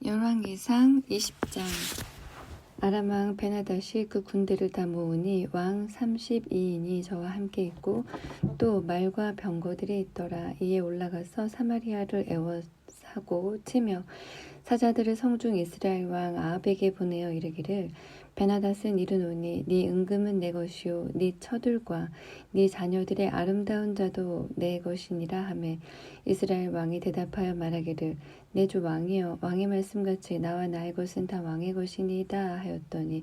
열왕기상 20장. 아람 왕 베나닷이 그 군대를 다 모으니 왕 32인이 저와 함께 있고 또 말과 병거들이 있더라. 이에 올라가서 사마리아를 에워싸고 치며 사자들을 성중 이스라엘 왕 아합에게 보내어 이르기를, 베나닷은 이르노니 네 은금은 내 것이요 네 처들과 네 자녀들의 아름다운 자도 내 것이니라 하매, 이스라엘 왕이 대답하여 말하기를, 내 주 왕이여, 왕의 말씀같이 나와 나의 것은 다 왕의 것이니이다 하였더니,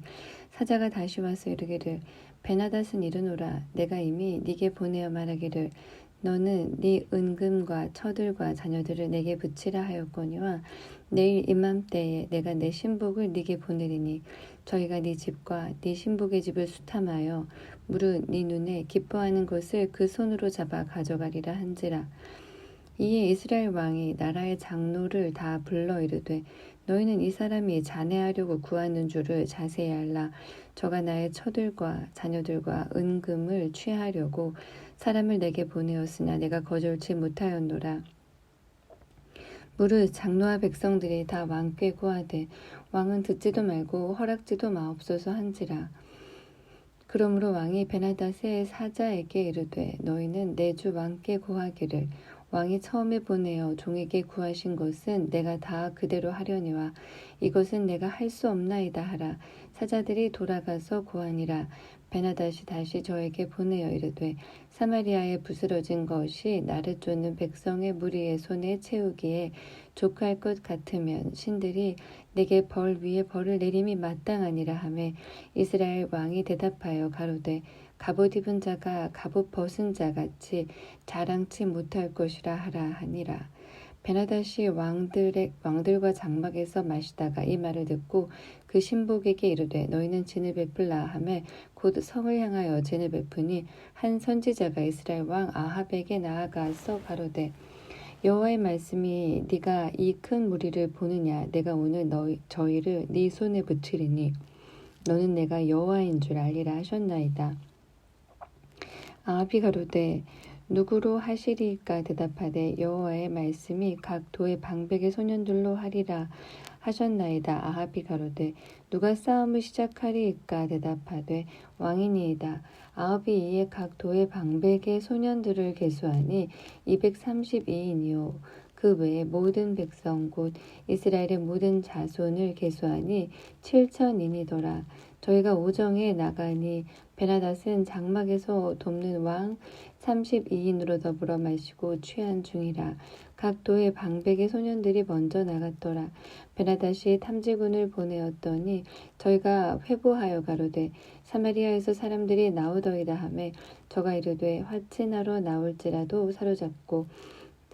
사자가 다시 와서 이르기를, 베나닷은 이르노라, 내가 이미 네게 보내어 말하기를 너는 네 은금과 처들과 자녀들을 내게 붙이라 하였거니와, 내일 이맘때에 내가 내 신복을 네게 보내리니 저희가 네 집과 네 신복의 집을 수탐하여 무릇 네 눈에 기뻐하는 것을 그 손으로 잡아 가져가리라 한지라. 이에 이스라엘 왕이 나라의 장로를 다 불러 이르되, 너희는 이 사람이 잔해하려고 구하는 줄을 자세히 알라. 저가 나의 처들과 자녀들과 은금을 취하려고 사람을 내게 보내었으나 내가 거절치 못하였노라. 무릇 장로와 백성들이 다 왕께 구하되 왕은 듣지도 말고 허락지도 마옵소서 한지라. 그러므로 왕이 베나닷의 사자에게 이르되, 너희는 내 주 왕께 구하기를, 왕이 처음에 보내어 종에게 구하신 것은 내가 다 그대로 하려니와 이것은 내가 할 수 없나이다 하라. 사자들이 돌아가서 구하니라. 베나닷이 다시 저에게 보내어 이르되, 사마리아에 부스러진 것이 나를 쫓는 백성의 무리의 손에 채우기에 족할 것 같으면 신들이 내게 벌 위에 벌을 내림이 마땅하니라 하매, 이스라엘 왕이 대답하여 가로되, 갑옷 입은 자가 갑옷 벗은 자 같이 자랑치 못할 것이라 하라 하니라. 베나닷이 왕들과 장막에서 마시다가 이 말을 듣고 그 신복에게 이르되, 너희는 진을 베풀라 하매 곧 성을 향하여 진을 베푸니, 한 선지자가 이스라엘 왕 아합에게 나아가서 가로되, 여호와의 말씀이 네가 이 큰 무리를 보느냐? 내가 오늘 저희를 네 손에 붙이리니 너는 내가 여호와인 줄 알리라 하셨나이다. 아합이 가로되, 누구로 하시리까? 대답하되, 여호와의 말씀이 각 도의 방백의 소년들로 하리라 하셨나이다. 아합이 가로되, 누가 싸움을 시작하리까? 대답하되, 왕이니이다. 아합이 이에 각 도의 방백의 소년들을 계수하니 232인이요 그 외에 모든 백성 곧 이스라엘의 모든 자손을 계수하니 7,000인이더라. 저희가 오정에 나가니 베나닷은 장막에서 돕는 왕 32인으로 더불어 마시고 취한 중이라. 각 도의 방백의 소년들이 먼저 나갔더라. 베나닷이 탐지군을 보내었더니 저희가 회보하여 가로되, 사마리아에서 사람들이 나오더이다 하매, 저가 이르되, 화친하러 나올지라도 사로잡고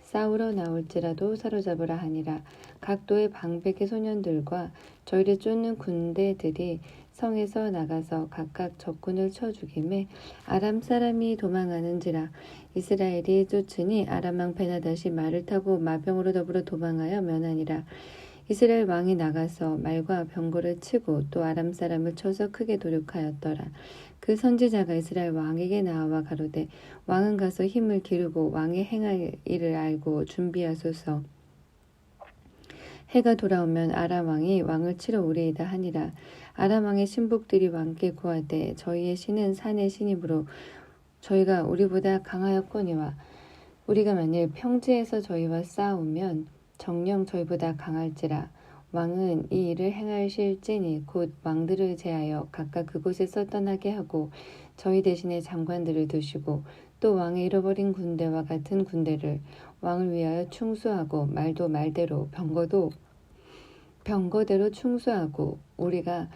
싸우러 나올지라도 사로잡으라 하니라. 각 도의 방백의 소년들과 저희를 쫓는 군대들이 성에서 나가서 각각 적군을 쳐 죽이매 아람 사람이 도망하는지라. 이스라엘이 쫓으니 아람 왕 베나닷이 말을 타고 마병으로 더불어 도망하여 면하니라. 이스라엘 왕이 나가서 말과 병거를 치고 또 아람 사람을 쳐서 크게 도륙하였더라. 그 선지자가 이스라엘 왕에게 나와 가로되, 왕은 가서 힘을 기르고 왕의 행할 일을 알고 준비하소서. 해가 돌아오면 아람 왕이 왕을 치러 오리이다 하니라. 아람 왕의 신복들이 왕께 구하되, 저희의 신은 산의 신이므로 저희가 우리보다 강하였거니와 우리가 만일 평지에서 저희와 싸우면 정녕 저희보다 강할지라. 왕은 이 일을 행하실지니 곧 왕들을 제하여 각각 그곳에서 떠나게 하고 저희 대신에 장관들을 두시고 또 왕의 잃어버린 군대와 같은 군대를 왕을 위하여 충수하고 말도 말대로 병거도 병거대로 충수하고 우리가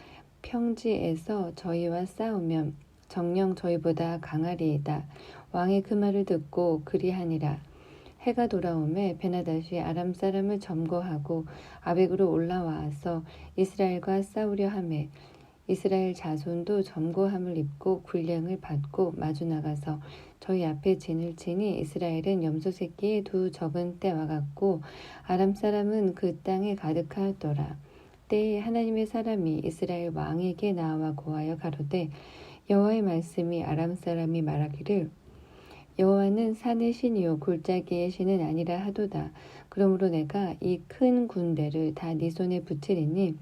평지에서 저희와 싸우면 정녕 저희보다 강하리이다. 왕이 그 말을 듣고 그리하니라. 해가 돌아오매 베나닷이 아람 사람을 점거하고 아벡으로 올라와서 이스라엘과 싸우려 하매, 이스라엘 자손도 점거함을 입고 군량을 받고 마주 나가서 저희 앞에 진을 치니, 이스라엘은 염소 새끼의 두 적은 때와 같고 아람 사람은 그 땅에 가득하였더라. 때에 하나님의 사람이 이스라엘 왕에게 나와 고하여 가로되, 여호와의 말씀이 아람 사람이 말하기를, 여호와는 산의 신이요 골짜기의 신은 아니라 하도다. 그러므로 내가 이 큰 군대를 다 네 손에 붙이리니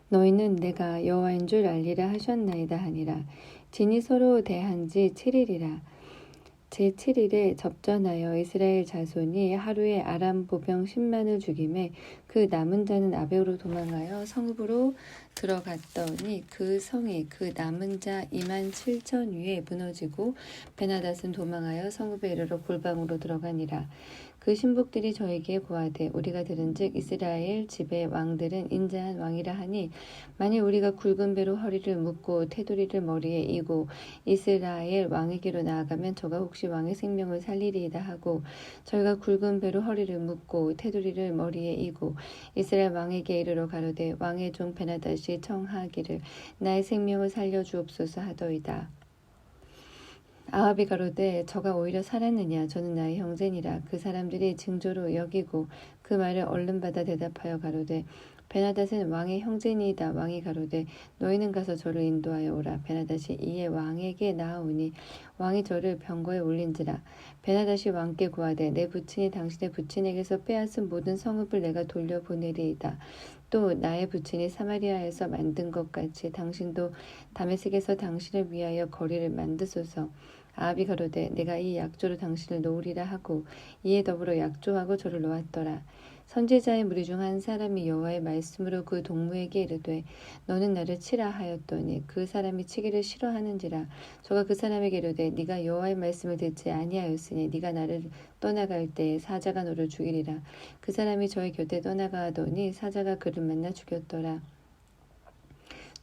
너희는 내가 여호와인 줄 알리라 하셨나이다 하니라. 진이 서로 대한 지 7일이라. 제7일에 접전하여 이스라엘 자손이 하루에 아람 보병 10만을 죽임에 그 남은 자는 아벡으로 도망하여 성읍으로 들어갔더니 그 성이 그 남은 자 2만 7천 위에 무너지고 베나닷은 도망하여 성읍에 이르러 골방으로 들어가니라. 그 신복들이 저에게 고하되 우리가 들은즉 이스라엘 집의 왕들은 인자한 왕이라 하니 만일 우리가 굵은 배로 허리를 묶고 테두리를 머리에 이고 이스라엘 왕에게로 나아가면 저가 혹시 왕의 생명을 살리리이다 하고 저희가 굵은 배로 허리를 묶고 테두리를 머리에 이고 이스라엘 왕에게 이르러 가로되 왕의 종 베나닷이 청하기를 나의 생명을 살려주옵소서 하더이다. 아합이 가로되 저가 오히려 살았느냐 저는 나의 형제니라. 그 사람들이 징조로 여기고 그 말을 얼른 받아 대답하여 가로되 베나닷은 왕의 형제니이다. 왕이 가로되 너희는 가서 저를 인도하여 오라. 베나닷이 이에 왕에게 나아오니 왕이 저를 병거에 올린지라. 베나닷이 왕께 고하되 내 부친이 당신의 부친에게서 빼앗은 모든 성읍을 내가 돌려보내리이다. 또 나의 부친이 사마리아에서 만든 것 같이 당신도 다메섹에서 당신을 위하여 거리를 만드소서. 아합이 가로되 내가 이 약조로 당신을 놓으리라 하고 이에 더불어 약조하고 저를 놓았더라. 선지자의 무리 중 한 사람이 여호와의 말씀으로 그 동무에게 이르되 너는 나를 치라 하였더니 그 사람이 치기를 싫어하는지라. 저가 그 사람에게 이르되 네가 여호와의 말씀을 듣지 아니하였으니 네가 나를 떠나갈 때에 사자가 너를 죽이리라. 그 사람이 저의 곁에 떠나가더니 사자가 그를 만나 죽였더라.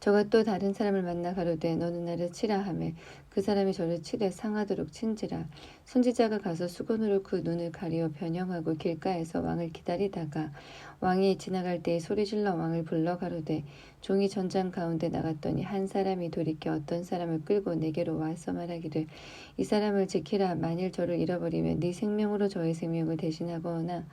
저가 또 다른 사람을 만나 가로되 너는 나를 치라 하매 그 사람이 저를 치되 상하도록 친지라. 선지자가 가서 수건으로 그 눈을 가리어 변형하고 길가에서 왕을 기다리다가 왕이 지나갈 때에 소리질러 왕을 불러 가로되 종이 전장 가운데 나갔더니 한 사람이 돌이켜 어떤 사람을 끌고 내게로 와서 말하기를 이 사람을 지키라. 만일 저를 잃어버리면 네 생명으로 저의 생명을 대신하거나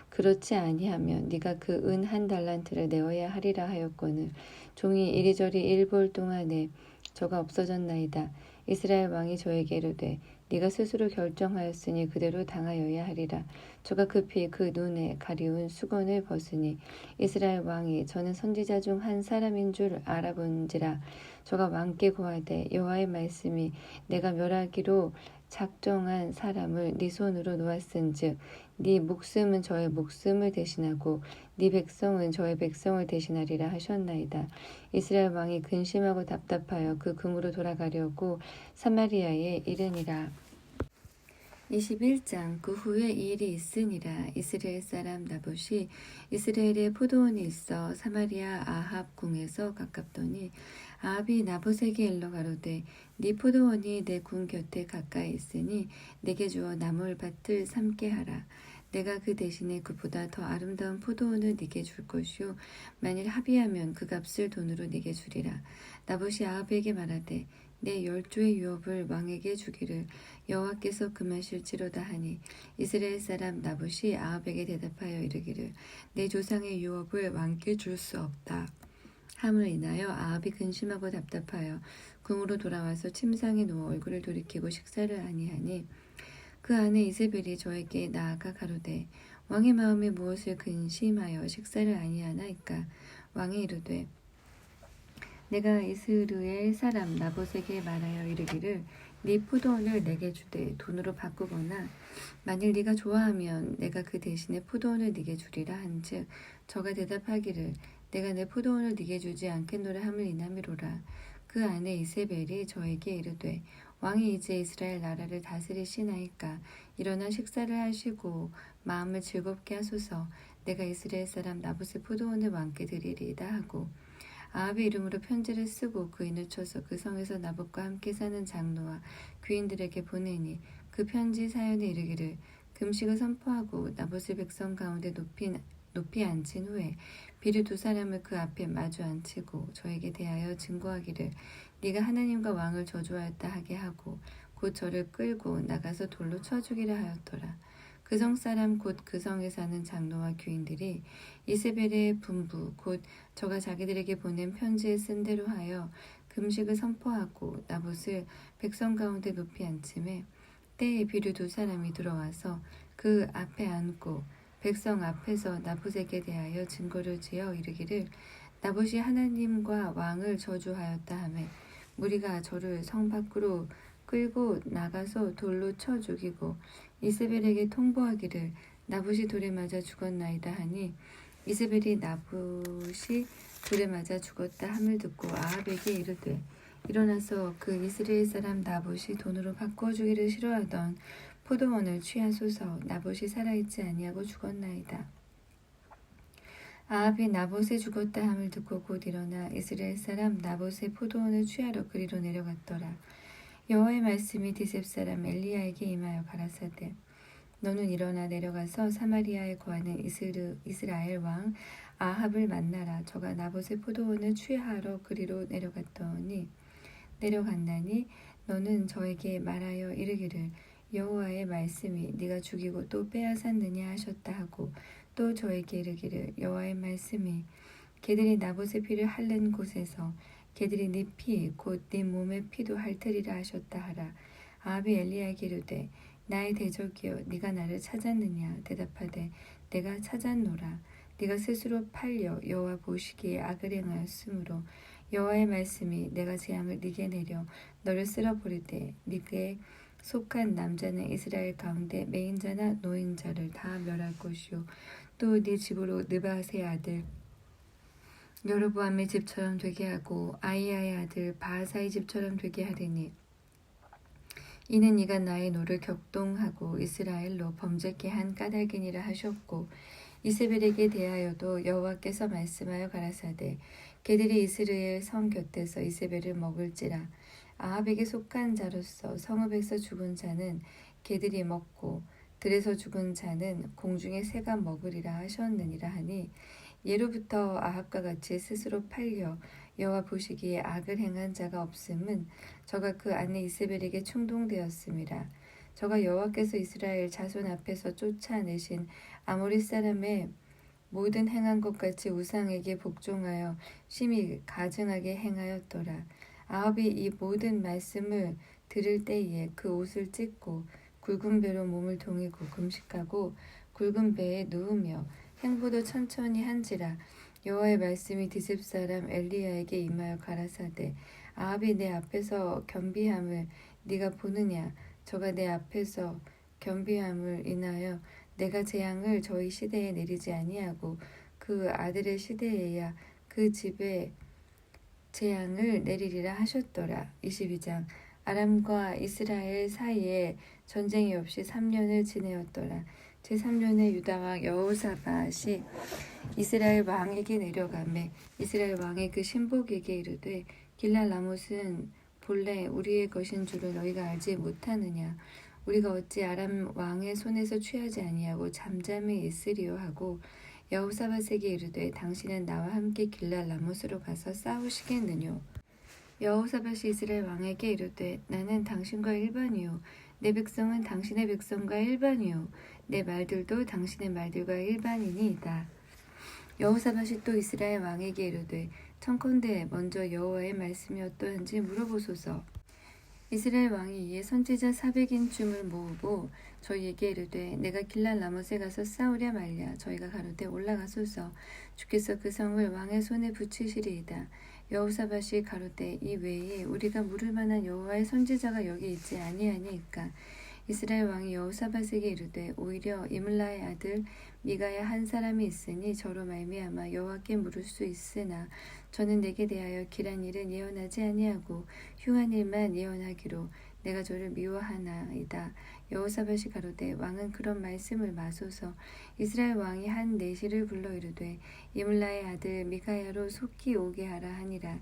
그렇지 아니하면 네가 그 은 1달란트를 내어야 하리라 하였거늘 종이 이리저리 1볼 동안에 저가 없어졌나이다. 이스라엘 왕이 저에게 이르되 네가 스스로 결정하였으니 그대로 당하여야 하리라. 저가 급히 그 눈에 가리운 수건을 벗으니 이스라엘 왕이 저는 선지자 중 한 사람인 줄 알아본지라. 저가 왕께 고하되 여호와의 말씀이 내가 멸하기로 작정한 사람을 네 손으로 놓았은즉 네 목숨은 저의 목숨을 대신하고 네 백성은 저의 백성을 대신하리라 하셨나이다. 이스라엘 왕이 근심하고 답답하여 그 금으로 돌아가려고 사마리아에 이르니라. 21장. 그 후에 이 일이 있으니라. 이스라엘 사람 나봇이 이스라엘에 포도원이 있어 사마리아 아합 궁에서 가깝더니 아합이 나봇에게 일러 가로되 네 포도원이 내 궁 곁에 가까이 있으니 내게 주어 나물밭을 삼게 하라. 내가 그 대신에 그보다 더 아름다운 포도원을 네게 줄 것이요 만일 합의하면 그 값을 돈으로 네게 주리라. 나봇이 아합에게 말하되 내 10조의 유업을 왕에게 주기를 여호와께서 금하실지로다 하니 이스라엘 사람 나봇이 아합에게 대답하여 이르기를 내 조상의 유업을 왕께 줄 수 없다 함을 인하여 아합이 근심하고 답답하여 궁으로 돌아와서 침상에 누워 얼굴을 돌이키고 식사를 아니하니 그 아내 이세벨이 저에게 나아가 가로되 왕의 마음이 무엇을 근심하여 식사를 아니하나이까. 왕이 이르되 내가 이스라엘 사람 나봇에게 말하여 이르기를 네 포도원을 내게 주되 돈으로 바꾸거나 만일 네가 좋아하면 내가 그 대신에 포도원을 네게 주리라 한즉 저가 대답하기를 내가 내 포도원을 네게 주지 않겠노라 함을 인함이로라. 그 아내 이세벨이 저에게 이르되 왕이 이제 이스라엘 나라를 다스리시나이까. 일어나 식사를 하시고 마음을 즐겁게 하소서. 내가 이스라엘 사람 나봇의 포도원을 왕께 드리리이다 하고 아합의 이름으로 편지를 쓰고 그인을 쳐서 그 성에서 나봇과 함께 사는 장로와 귀인들에게 보내니 그 편지 사연에 이르기를 금식을 선포하고 나봇을 백성 가운데 높이 앉힌 후에 비류 2사람을 그 앞에 마주 앉히고 저에게 대하여 증거하기를 네가 하나님과 왕을 저주하였다 하게 하고 곧 저를 끌고 나가서 돌로 쳐 죽이라 하였더라. 그 성 사람 곧 그 성에 사는 장로와 귀인들이 이세벨의 분부 곧 저가 자기들에게 보낸 편지에 쓴 대로 하여 금식을 선포하고 나봇을 백성 가운데 높이 앉힘에 때에 비류 두 사람이 들어와서 그 앞에 앉고 백성 앞에서 나봇에게 대하여 증거를 지어 이르기를 나봇이 하나님과 왕을 저주하였다 하매 무리가 저를 성 밖으로 끌고 나가서 돌로 쳐 죽이고 이세벨에게 통보하기를 나봇이 돌에 맞아 죽었나이다 하니 이세벨이 나봇이 돌에 맞아 죽었다 함을 듣고 아합에게 이르되 일어나서 그 이스라엘 사람 나봇이 돈으로 바꾸어 주기를 싫어하던 포도원을 취하소서. 나봇이 살아있지 아니하고 죽었나이다. 아합이 나봇에 죽었다 함을 듣고 곧 일어나 이스라엘 사람 나봇의 포도원을 취하러 그리로 내려갔더라. 여호와의 말씀이 디셉 사람 엘리야에게 임하여 가라사대 너는 일어나 내려가서 사마리아에 거하는 이스라엘 왕 아합을 만나라. 저가 나봇의 포도원을 취하러 그리로 내려갔나니 너는 저에게 말하여 이르기를 여호와의 말씀이 네가 죽이고 또 빼앗았느냐 하셨다 하고 또 저에게 이르기를 여호와의 말씀이 개들이 나봇의 피를 핥는 곳에서 개들이 네 피 곧 네 몸의 피도 핥으리라 하셨다 하라. 아합이 엘리야에게 이르되 나의 대적이여 네가 나를 찾았느냐 대답하되 내가 찾았노라. 네가 스스로 팔려 여호와 보시기에 악을 행하였으므로 여호와의 말씀이 내가 재앙을 네게 내려 너를 쓸어버리되 네게 속한 남자는 이스라엘 가운데 매인자나 노인자를 다 멸할 것이요 또 네 집으로 느바스의 아들 여로보암의 집처럼 되게 하고 아이야의 아들 바하사의 집처럼 되게 하리니 이는 네가 나의 노를 격동하고 이스라엘로 범죄케 한 까닭이니라 하셨고 이세벨에게 대하여도 여호와께서 말씀하여 가라사대 개들이 이스라엘 성 곁에서 이세벨을 먹을지라. 아합에게 속한 자로서 성읍에서 죽은 자는 개들이 먹고 들에서 죽은 자는 공중의 새가 먹으리라 하셨느니라 하니 예로부터 아합과 같이 스스로 팔려 여호와 보시기에 악을 행한 자가 없음은 저가 그 아내 이세벨에게 충동되었음이라. 저가 여호와께서 이스라엘 자손 앞에서 쫓아내신 아모리 사람의 모든 행한 것 같이 우상에게 복종하여 심히 가증하게 행하였더라. 아합이 이 모든 말씀을 들을 때에 그 옷을 찢고 굵은 배로 몸을 동이고 금식하고 굵은 배에 누우며 행보도 천천히 한지라. 여호와의 말씀이 디셉 사람 엘리야에게 임하여 가라사대 아합이 내 앞에서 겸비함을 네가 보느냐. 저가 내 앞에서 겸비함을 인하여 내가 재앙을 저희 시대에 내리지 아니하고 그 아들의 시대에야 그 집에 재앙을 내리리라 하셨더라. 22장 아람과 이스라엘 사이에 전쟁이 없이 3년을 지내었더라. 제3년에 유다왕 여호사밧이 이스라엘 왕에게 내려가매 이스라엘 왕이 그 신복에게 이르되 길랄 라못은 본래 우리의 것인 줄을 너희가 알지 못하느냐. 우리가 어찌 아람 왕의 손에서 취하지 아니하고 잠잠히 있으리요 하고 여호사밧에게 이르되 당신은 나와 함께 길랄 라못으로 가서 싸우시겠느뇨. 여호사밧이 이스라엘 왕에게 이르되 나는 당신과 일반이요 내 백성은 당신의 백성과 일반이요 내 말들도 당신의 말들과 일반이니이다. 여호사밧이 또 이스라엘 왕에게 이르되 청컨대 먼저 여호와의 말씀이 어떠한지 물어보소서. 이스라엘 왕이 이에 선지자 400인쯤을 모으고 저희에게 이르되 내가 길랄 라못에 가서 싸우랴 말랴. 저희가 가로되 올라가소서. 주께서 그 성을 왕의 손에 붙이시리이다. 여호사밧이 가로되 이 외에 우리가 물을 만한 여호와의 선지자가 여기 있지 아니하니이까. 이스라엘 왕이 여호사밧에게 이르되 오히려 이물라의 아들 미가야 한 사람이 있으니 저로 말미암아 여호와께 물을 수 있으나 저는 내게 대하여 길한 일은 예언하지 아니하고 흉한 일만 예언하기로 내가 저를 미워하나이다. 여호사밧이 가로되 왕은 그런 말씀을 마소서. 이스라엘 왕이 한 내시를 불러 이르되 이물라의 아들 미가야로 속히 오게 하라 하니라.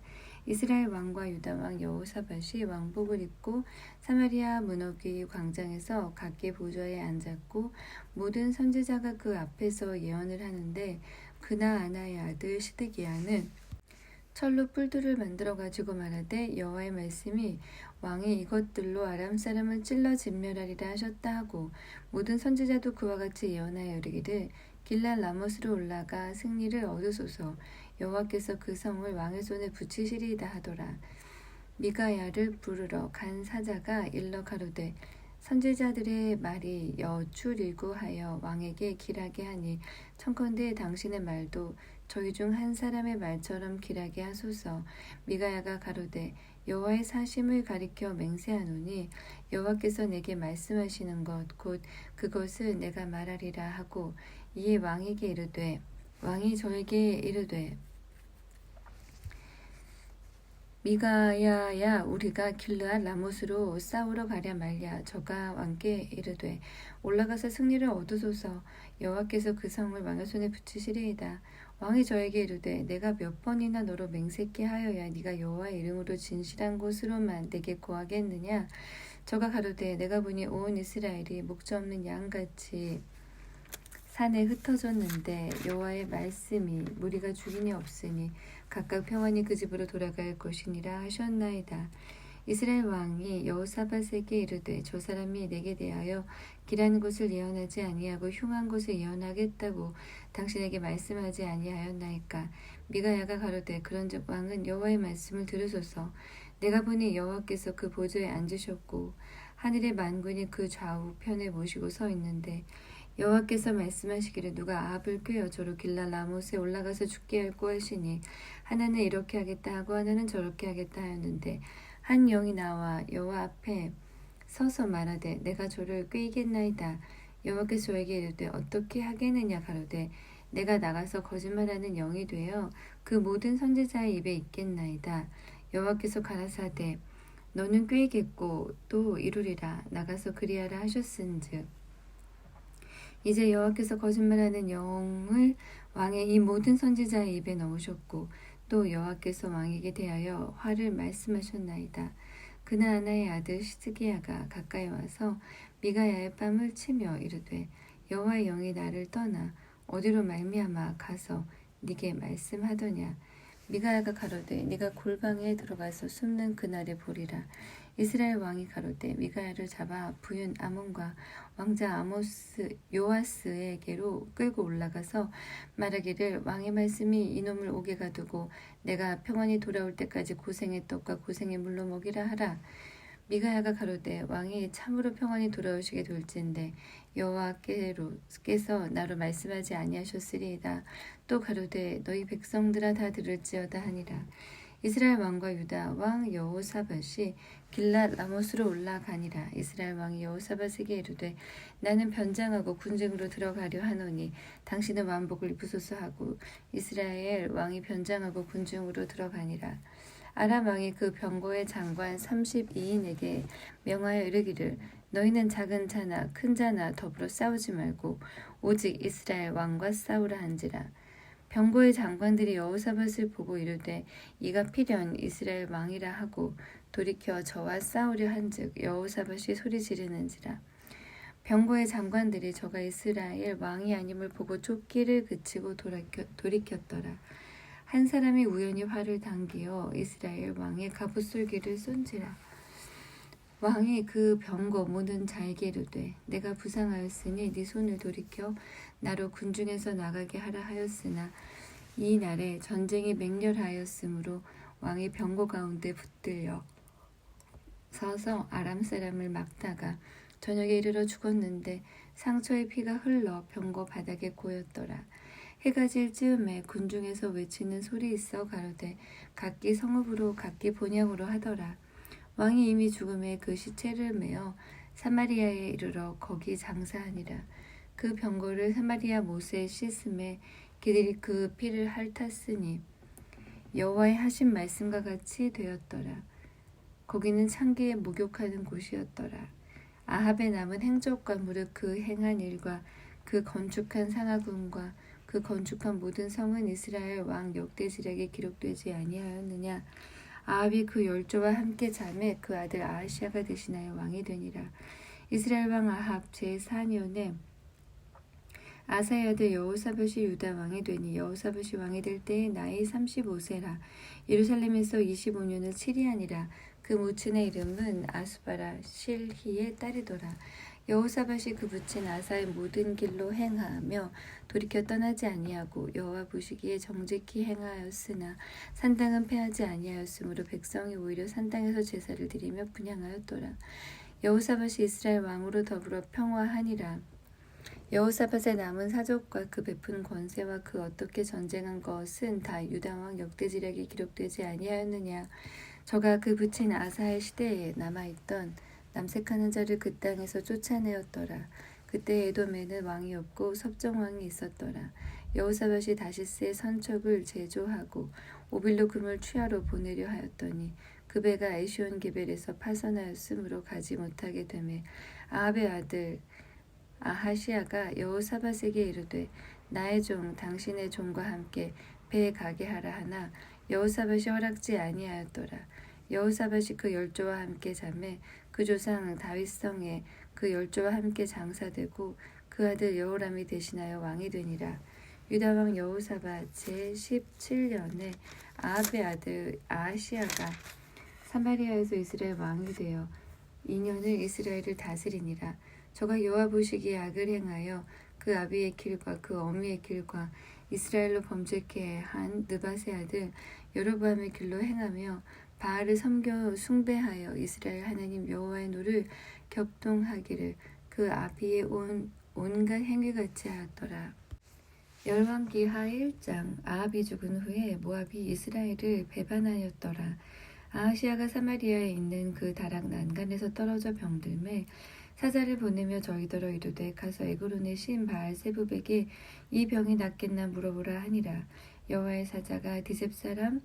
이스라엘 왕과 유다 왕 여호사밧이 왕복을 입고 사마리아 문어귀 광장에서 각기 보좌에 앉았고 모든 선지자가 그 앞에서 예언을 하는데 그나아나의 아들 시드기야는 철로 뿔들을 만들어 가지고 말하되 여호와의 말씀이 왕이 이것들로 아람 사람을 찔러 진멸하리라 하셨다 하고 모든 선지자도 그와 같이 예언하여 이르기를 길랄 라못으로 올라가 승리를 얻으소서. 여호와께서 그 성을 왕의 손에 붙이시리이다 하더라. 미가야를 부르러 간 사자가 일러 가로되 선지자들의 말이 여쭈리고 하여 왕에게 길하게 하니 청컨대 당신의 말도 저희 중 한 사람의 말처럼 길하게 하소서. 미가야가 가로되 여호와의 사심을 가리켜 맹세하노니 여호와께서 내게 말씀하시는 것 곧 그것을 내가 말하리라 하고 이에 왕에게 이르되 왕이 저에게 이르되 미가야야 우리가 길르앗 라못으로 싸우러 가랴 말랴. 저가 왕께 이르되 올라가서 승리를 얻으소서. 여호와께서 그 성을 왕의 손에 붙이시리이다. 왕이 저에게 이르되 내가 몇 번이나 너로 맹세케 하여야 네가 여호와의 이름으로 진실한 곳으로만 내게 구하겠느냐. 저가 가로되 내가 보니 온 이스라엘이 목자없는 양같이 산에 흩어졌는데 여호와의 말씀이 무리가 죽이니 없으니 각각 평안히 그 집으로 돌아갈 것이니라 하셨나이다. 이스라엘 왕이 여호사밧에게 이르되 저 사람이 내게 대하여 길한 곳을 예언하지 아니하고 흉한 곳을 예언하겠다고 당신에게 말씀하지 아니하였나이까. 미가야가 가로되 그런즉 왕은 여호와의 말씀을 들으소서. 내가 보니 여호와께서 그 보좌에 앉으셨고 하늘의 만군이 그 좌우편에 모시고 서 있는데 여호와께서 말씀하시기를 누가 아합을 꾀어 저로 길랄 라못에 올라가서 죽게 할꼬 하시니 하나는 이렇게 하겠다 하고 하나는 저렇게 하겠다 하였는데 한 영이 나와 여호와 앞에 서서 말하되 내가 저를 꾀이겠나이다. 여호와께서 저에게 이르되 어떻게 하겠느냐 가로되 내가 나가서 거짓말하는 영이 되어 그 모든 선지자의 입에 있겠나이다. 여호와께서 가라사대 너는 꾀이겠고 또 이루리라. 나가서 그리하라 하셨은즉 이제 여호와께서 거짓말하는 영을 왕의 이 모든 선지자의 입에 넣으셨고 또 여호와께서 왕에게 대하여 화를 말씀하셨나이다. 그나아나의 아들 시드기야가 가까이 와서 미가야의 뺨을 치며 이르되 여호와의 영이 나를 떠나 어디로 말미암아 가서 네게 말씀하더냐. 미가야가 가로되 네가 골방에 들어가서 숨는 그날에 보리라. 이스라엘 왕이 가로되 미가야를 잡아 부윤 아몬과 왕자 요아스에게로 끌고 올라가서 말하기를 왕의 말씀이 이놈을 옥에 가두고 내가 평안히 돌아올 때까지 고생의 떡과 고생의 물로 먹이라 하라. 미가야가 가로되 왕이 참으로 평안히 돌아오시게 될진데 여호와께서 나로 말씀하지 아니하셨으리이다. 또 가로되 너희 백성들아 다 들을지어다 하니라. 이스라엘 왕과 유다 왕 여호사밧이 길랏 라못으로 올라가니라. 이스라엘 왕이 여호사밧에게 이르되 나는 변장하고 군중으로 들어가려 하노니 당신은 왕복을 입으소서 하고 이스라엘 왕이 변장하고 군중으로 들어가니라. 아람 왕이 그 병거의 장관 32인에게 명하여 이르기를 너희는 작은 자나 큰 자나 더불어 싸우지 말고 오직 이스라엘 왕과 싸우라 한지라. 병거의 장관들이 여호사밧을 보고 이르되 이가 필연 이스라엘 왕이라 하고 돌이켜 저와 싸우려 한즉 여호사밧이 소리 지르는지라. 병거의 장관들이 저가 이스라엘 왕이 아님을 보고 쫓기를 그치고 돌이켰더라. 한 사람이 우연히 활을 당기어 이스라엘 왕의 갑옷솔기를 쏜지라. 왕이 그 병거 모든 자에게 이르되 내가 부상하였으니 네 손을 돌이켜 나로 군중에서 나가게 하라 하였으나 이 날에 전쟁이 맹렬하였으므로 왕이 병거 가운데 붙들려 서서 아람 사람을 막다가 저녁에 이르러 죽었는데 상처의 피가 흘러 병거 바닥에 고였더라. 해가 질 즈음에 군중에서 외치는 소리 있어 가로되 각기 성읍으로 각기 본향으로 하더라. 왕이 이미 죽음에 그 시체를 메어 사마리아에 이르러 거기 장사하니라. 그 병거를 사마리아 못에 씻음에 그들이 그 피를 핥았으니 여호와의 하신 말씀과 같이 되었더라. 거기는 창기에 목욕하는 곳이었더라. 아합의 남은 행적과 무릇 그 행한 일과 그 건축한 상하궁과 그 건축한 모든 성은 이스라엘 왕 역대지략에 기록되지 아니하였느냐. 아합이 그 열조와 함께 잠에 그 아들 아하시아가 대신하여 왕이 되니라. 이스라엘 왕 아합 제4년에 아사의 아들 여호사밧이 유다 왕이 되니 여호사밧이 왕이 될 때에 나이 35세라. 예루살렘에서 25년을 치리하니라. 그 모친의 이름은 아수바라 실히의 딸이더라. 여호사밧이 그 부친 아사의 모든 길로 행하며 돌이켜 떠나지 아니하고 여호와 보시기에 정직히 행하였으나 산당은 패하지 아니하였으므로 백성이 오히려 산당에서 제사를 드리며 분향하였더라. 여호사밧이 이스라엘 왕으로 더불어 평화하니라. 여호사밧의 남은 사적과 그 베푼 권세와 그 어떻게 전쟁한 것은 다 유다 왕 역대지략에 기록되지 아니하였느냐. 저가 그 붙인 아사의 시대에 남아있던 남색하는 자를 그 땅에서 쫓아내었더라. 그때 에돔에는 왕이 없고 섭정왕이 있었더라. 여호사밧이 다시스의 선첩을 제조하고 오빌로 금을 취하로 보내려 하였더니 그 배가 에시온 게벨에서 파선하였으므로 가지 못하게 되매 아합의 아들 아하시아가 여호사밧에게 이르되 나의 종 당신의 종과 함께 배에 가게 하라 하나 여호사밧이 허락지 아니하였더라. 여호사밧이 그 열조와 함께 자매 그 조상 다윗성에 그 열조와 함께 장사되고 그 아들 여호람이 대신하여 왕이 되니라. 유다 왕 여호사밧 제17년에 아합의 아들 아하시아가 사마리아에서 이스라엘 왕이 되어 2년을 이스라엘을 다스리니라. 저가 여호와 보시기에 악을 행하여 그 아비의 길과 그 어미의 길과 이스라엘로 범죄케 한 느밧의 아들 여로보암의 길로 행하며 바알을 섬겨 숭배하여 이스라엘 하나님 여호와의 노를 격동하기를 그 아비의 온갖 행위같이 하였더라. 열왕기하 1장. 아합이 죽은 후에 모압이 이스라엘을 배반하였더라. 아하시아가 사마리아에 있는 그 다락 난간에서 떨어져 병들매 사자를 보내며 저희더러 이르되 가서 에그론의 신 바알세붑에게 이 병이 낫겠나 물어보라 하니라. 여호와의 사자가 디셉 사람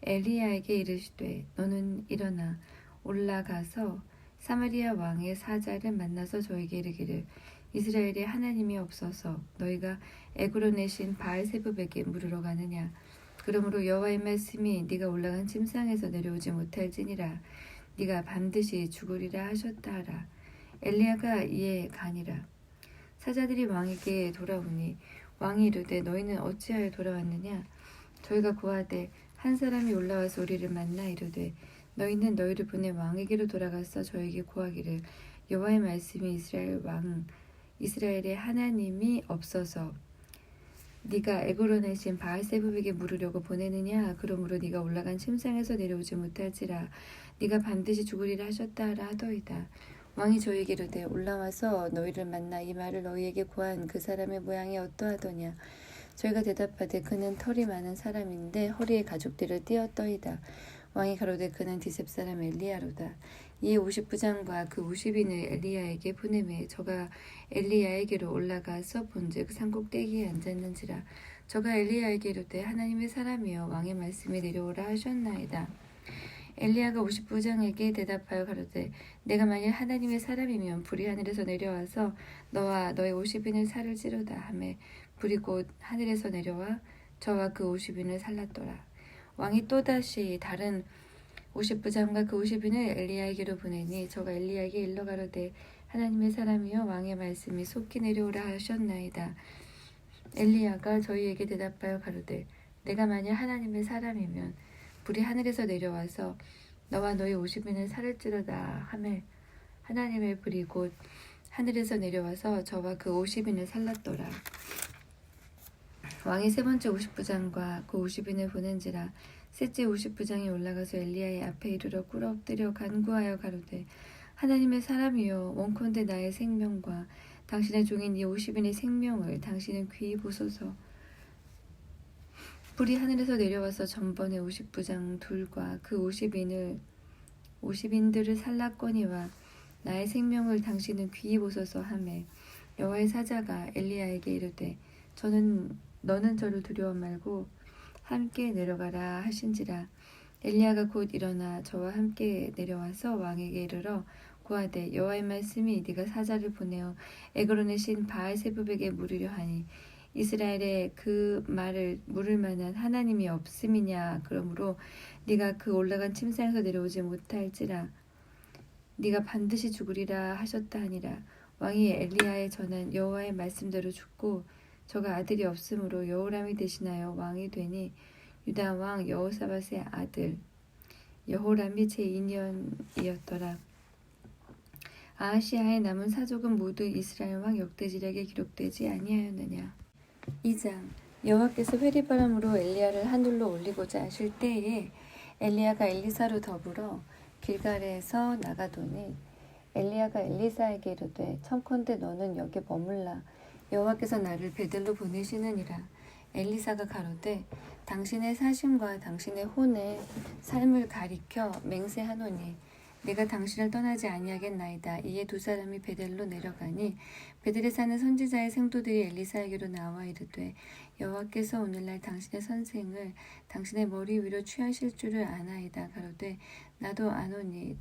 엘리야에게 이르시되 너는 일어나 올라가서 사마리아 왕의 사자를 만나서 저에게 이르기를 이스라엘에 하나님이 없어서 너희가 에그론의 신 바알세붑에게 물으러 가느냐. 그러므로 여호와의 말씀이 네가 올라간 침상에서 내려오지 못할지니라. 네가 반드시 죽으리라 하셨다 하라. 엘리야가 이에 가니라. 사자들이 왕에게 돌아오니 왕이 이르되 너희는 어찌하여 돌아왔느냐. 저희가 고하되 한 사람이 올라와서 우리를 만나 이르되 너희는 너희를 보내 왕에게로 돌아가서 저에게 고하기를 여호와의 말씀이 이스라엘의 하나님이 없어서 네가 에그론의 신 바알세붑에게 물으려고 보내느냐. 그러므로 네가 올라간 침상에서 내려오지 못할지라. 네가 반드시 죽으리라 하셨다 하라 하더이다. 왕이 저에게 이르되 올라와서 너희를 만나 이 말을 너희에게 고한 그 사람의 모양이 어떠하더냐. 저희가 대답하되 그는 털이 많은 사람인데 허리에 가죽들을 띄었더이다. 왕이 가로되 그는 디셉 사람 엘리야로다. 이에 50부장과 그 50인을 엘리야에게 보내매 저가 엘리야에게로 올라가서 본즉 산꼭대기에 앉았는지라. 저가 엘리야에게 이르되 하나님의 사람이여 왕의 말씀이 내려오라 하셨나이다. 엘리야가 50부장에게 대답하여 가로되 내가 만일 하나님의 사람이면 불이 하늘에서 내려와서 너와 너의 50인을 살을지로다 하매 불이 곧 하늘에서 내려와 저와 그 50인을 살랐더라. 왕이 또다시 다른 50부장과 그 50인을 엘리야에게로 보내니 저가 엘리야에게 일러 가로되 하나님의 사람이여 왕의 말씀이 속히 내려오라 하셨나이다. 엘리야가 저희에게 대답하여 가로되 내가 만일 하나님의 사람이면 불이 하늘에서 내려와서 너와 너의 50인을 살을지로다 하매 하나님의 불이 곧 하늘에서 내려와서 저와 그 50인을 살랐더라. 왕이 세 번째 50부장과 그 50인을 보낸지라. 셋째 50부장이 올라가서 엘리야의 앞에 이르러 꿇어 엎드려 간구하여 가로되 하나님의 사람이여 원컨대 나의 생명과 당신의 종인 이 50인의 생명을 당신은 귀히 보소서. 불이 하늘에서 내려와서 전번에 50부장 둘과 그 50인들을 살랐거니와 나의 생명을 당신은 귀히 보소서 하매 여호와의 사자가 엘리야에게 이르되 너는 저를 두려워 말고 함께 내려가라 하신지라. 엘리야가 곧 일어나 저와 함께 내려와서 왕에게 이르러 고하되 여호와의 말씀이 네가 사자를 보내어 에그론의 신 바알세붑에게 물으려 하니 이스라엘에 그 말을 물을 만한 하나님이 없음이냐. 그러므로 네가 그 올라간 침상에서 내려오지 못할지라. 네가 반드시 죽으리라 하셨다 하니라. 왕이 엘리야에 전한 여호와의 말씀대로 죽고 저가 아들이 없으므로 여호람이 대신하여 왕이 되니 유다 왕 여호사밧의 아들 여호람이 제2년이었더라. 아하시아의 남은 사족은 모두 이스라엘 왕 역대지략에 기록되지 아니하였느냐. 2장. 여호와께서 회리바람으로 엘리야를 하늘로 올리고자 하실 때에 엘리야가 엘리사로 더불어 길갈에서 나가더니 엘리야가 엘리사에게 이르되 청컨대 너는 여기 머물라 여호와께서 나를 베델로 보내시느니라. 엘리사가 가로되 당신의 사심과 당신의 혼의 삶을 가리켜 맹세하노니 내가 당신을 떠나지 아니하겠나이다. 이에 두 사람이 베델로 내려가니 베델에 사는 선지자의 생도들이 엘리사에게로 나와 이르되 여호와께서 오늘날 당신의 선생을 당신의 머리 위로 취하실 줄을 아나이다. 가로되 나도 아노니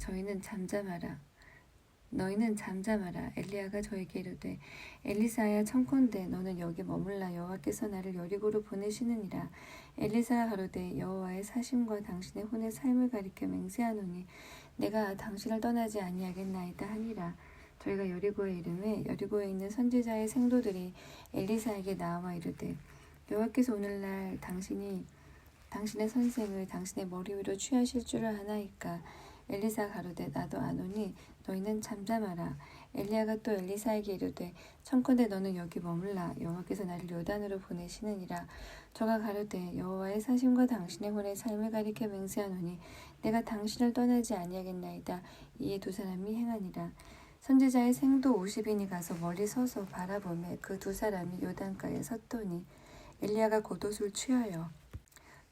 너희는 잠잠하라. 엘리야가 저에게 이르되 엘리사야 청컨대 너는 여기 머물라 여호와께서 나를 여리고로 보내시느니라. 엘리사가 가로되 여호와의 사심과 당신의 혼의 삶을 가리켜 맹세하노니 내가 당신을 떠나지 아니하겠나이다 하니라. 저희가 여리고에 이르매 여리고에 있는 선지자의 생도들이 엘리사에게 나와 이르되 여호와께서 오늘날 당신의 선생을 당신의 머리 위로 취하실 줄을 아나이까. 엘리사가 가로되 나도 아노니 너희는 잠잠하라. 엘리야가 또 엘리사에게 이르되 청컨대 너는 여기 머물라 여호와께서 나를 요단으로 보내시느니라. 저가 가로되 여호와의 사심과 당신의 혼의 삶을 가리켜 맹세하노니 내가 당신을 떠나지 아니하겠나이다. 이에 두 사람이 행하니라. 선지자의 생도 50인이 가서 멀리 서서 바라보매 그 두 사람이 요단가에 섰더니 엘리야가 겉옷을 취하여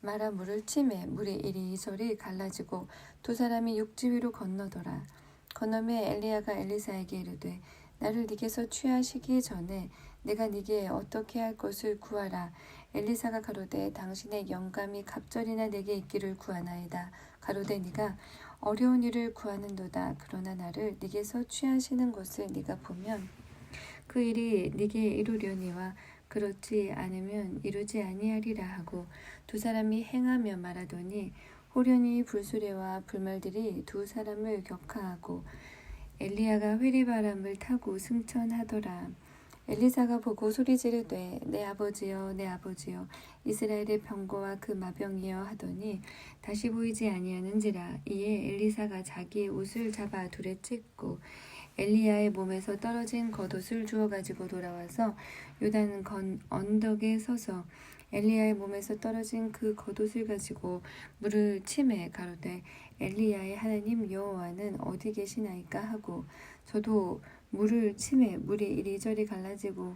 마라 물을 치매 물이 이리저리 갈라지고 두 사람이 육지 위로 건너더라. 건너매 엘리야가 엘리사에게 이르되 나를 네게서 취하시기 전에 내가 네게 어떻게 할 것을 구하라. 엘리사가 가로되 당신의 영감이 갑절이나 내게 있기를 구하나이다. 가로되 네가 어려운 일을 구하는도다. 그러나 나를 네게서 취하시는 것을 네가 보면 그 일이 네게 이루려니와 그렇지 않으면 이루지 아니하리라 하고 두 사람이 행하며 말하더니 호련히 불수레와 불말들이 두 사람을 격하하고 엘리야가 회리바람을 타고 승천하더라. 엘리사가 보고 소리 지르되 내 아버지여 내 아버지여 이스라엘의 병거와 그 마병이여 하더니 다시 보이지 아니하는지라. 이에 엘리사가 자기의 옷을 잡아 둘에 찢고 엘리야의 몸에서 떨어진 겉옷을 주워 가지고 돌아와서 요단 언덕에 서서 엘리야의 몸에서 떨어진 그 겉옷을 가지고 물을 치매 가로되 엘리야의 하나님 여호와는 어디 계시나이까 하고 저도 물을 치매 물이 이리저리 갈라지고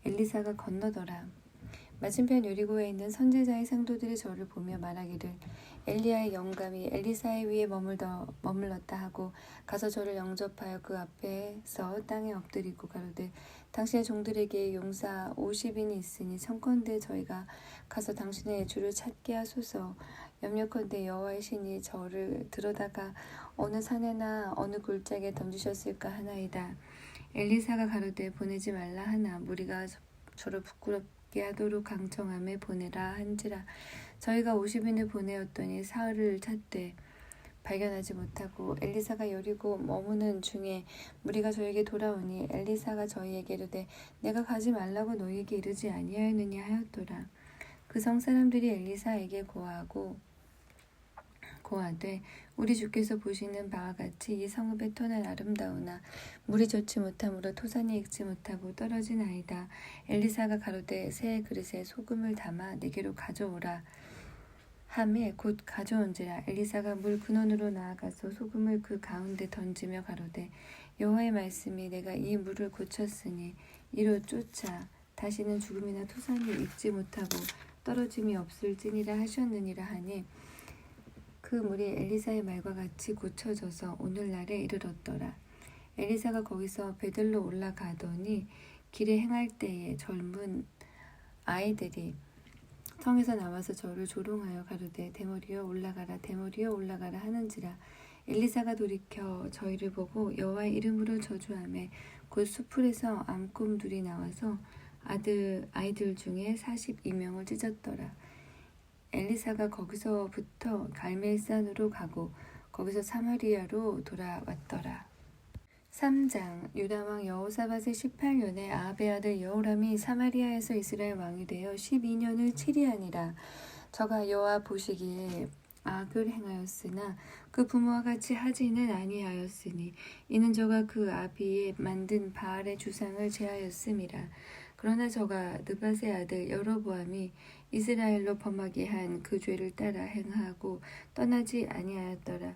엘리사가 건너더라. 맞은편 여리고에 있는 선지자의 상도들이 저를 보며 말하기를 엘리야의 영감이 엘리사의 위에 머물렀다 하고 가서 저를 영접하여 그 앞에서 땅에 엎드리고 가로되 당신의 종들에게 용사 50인이 있으니 청컨대 저희가 가서 당신의 주를 찾게 하소서. 염려컨대 여호와의 신이 저를 들어다가 어느 산에나 어느 골짜기에 던지셨을까 하나이다. 엘리사가 가로되 보내지 말라 하나 무리가 저를 부끄럽게 하도록 강청함에 보내라 한지라. 저희가 50인을 보내었더니 사흘을 찾되 발견하지 못하고 엘리사가 여리고 머무는 중에 무리가 저에게 돌아오니 엘리사가 저희에게 이르되 내가 가지 말라고 너희에게 이르지 아니하였느냐 하였더라. 그 성 사람들이 엘리사에게 고하되 우리 주께서 보시는 바와 같이 이 성읍의 터는 아름다우나 물이 좋지 못하므로 토산이 익지 못하고 떨어지나이다. 엘리사가 가로되 새 그릇에 소금을 담아 내게로 가져오라 하매 곧 가져온지라. 엘리사가 물 근원으로 나아가서 소금을 그 가운데 던지며 가로되 여호와의 말씀이 내가 이 물을 고쳤으니 이로 쫓아 다시는 죽음이나 토산이 익지 못하고 떨어짐이 없을지니라 하셨느니라 하니 그 물이 엘리사의 말과 같이 고쳐져서 오늘날에 이르렀더라. 엘리사가 거기서 베들로 올라가더니 길에 행할 때에 젊은 아이들이 성에서 나와서 저를 조롱하여 가로되 대머리여 올라가라 대머리여 올라가라 하는지라. 엘리사가 돌이켜 저희를 보고 여호와의 이름으로 저주하매 곧 수풀에서 암곰 둘이 나와서 아이들 중에 42명을 찢었더라. 엘리사가 거기서부터 갈멜산으로 가고 거기서 사마리아로 돌아왔더라. 3장. 유다왕 여호사밧의 18년에 아합의 아들 여호람이 사마리아에서 이스라엘 왕이 되어 12년을 치리하니라. 저가 여호와 보시기에 악을 행하였으나 그 부모와 같이 하지는 아니하였으니 이는 저가 그 아비에 만든 바알의 주상을 제하였음이라. 그러나 저가 느밧의 아들 여로보암이 이스라엘로 범하게 한 그 죄를 따라 행하고 떠나지 아니하였더라.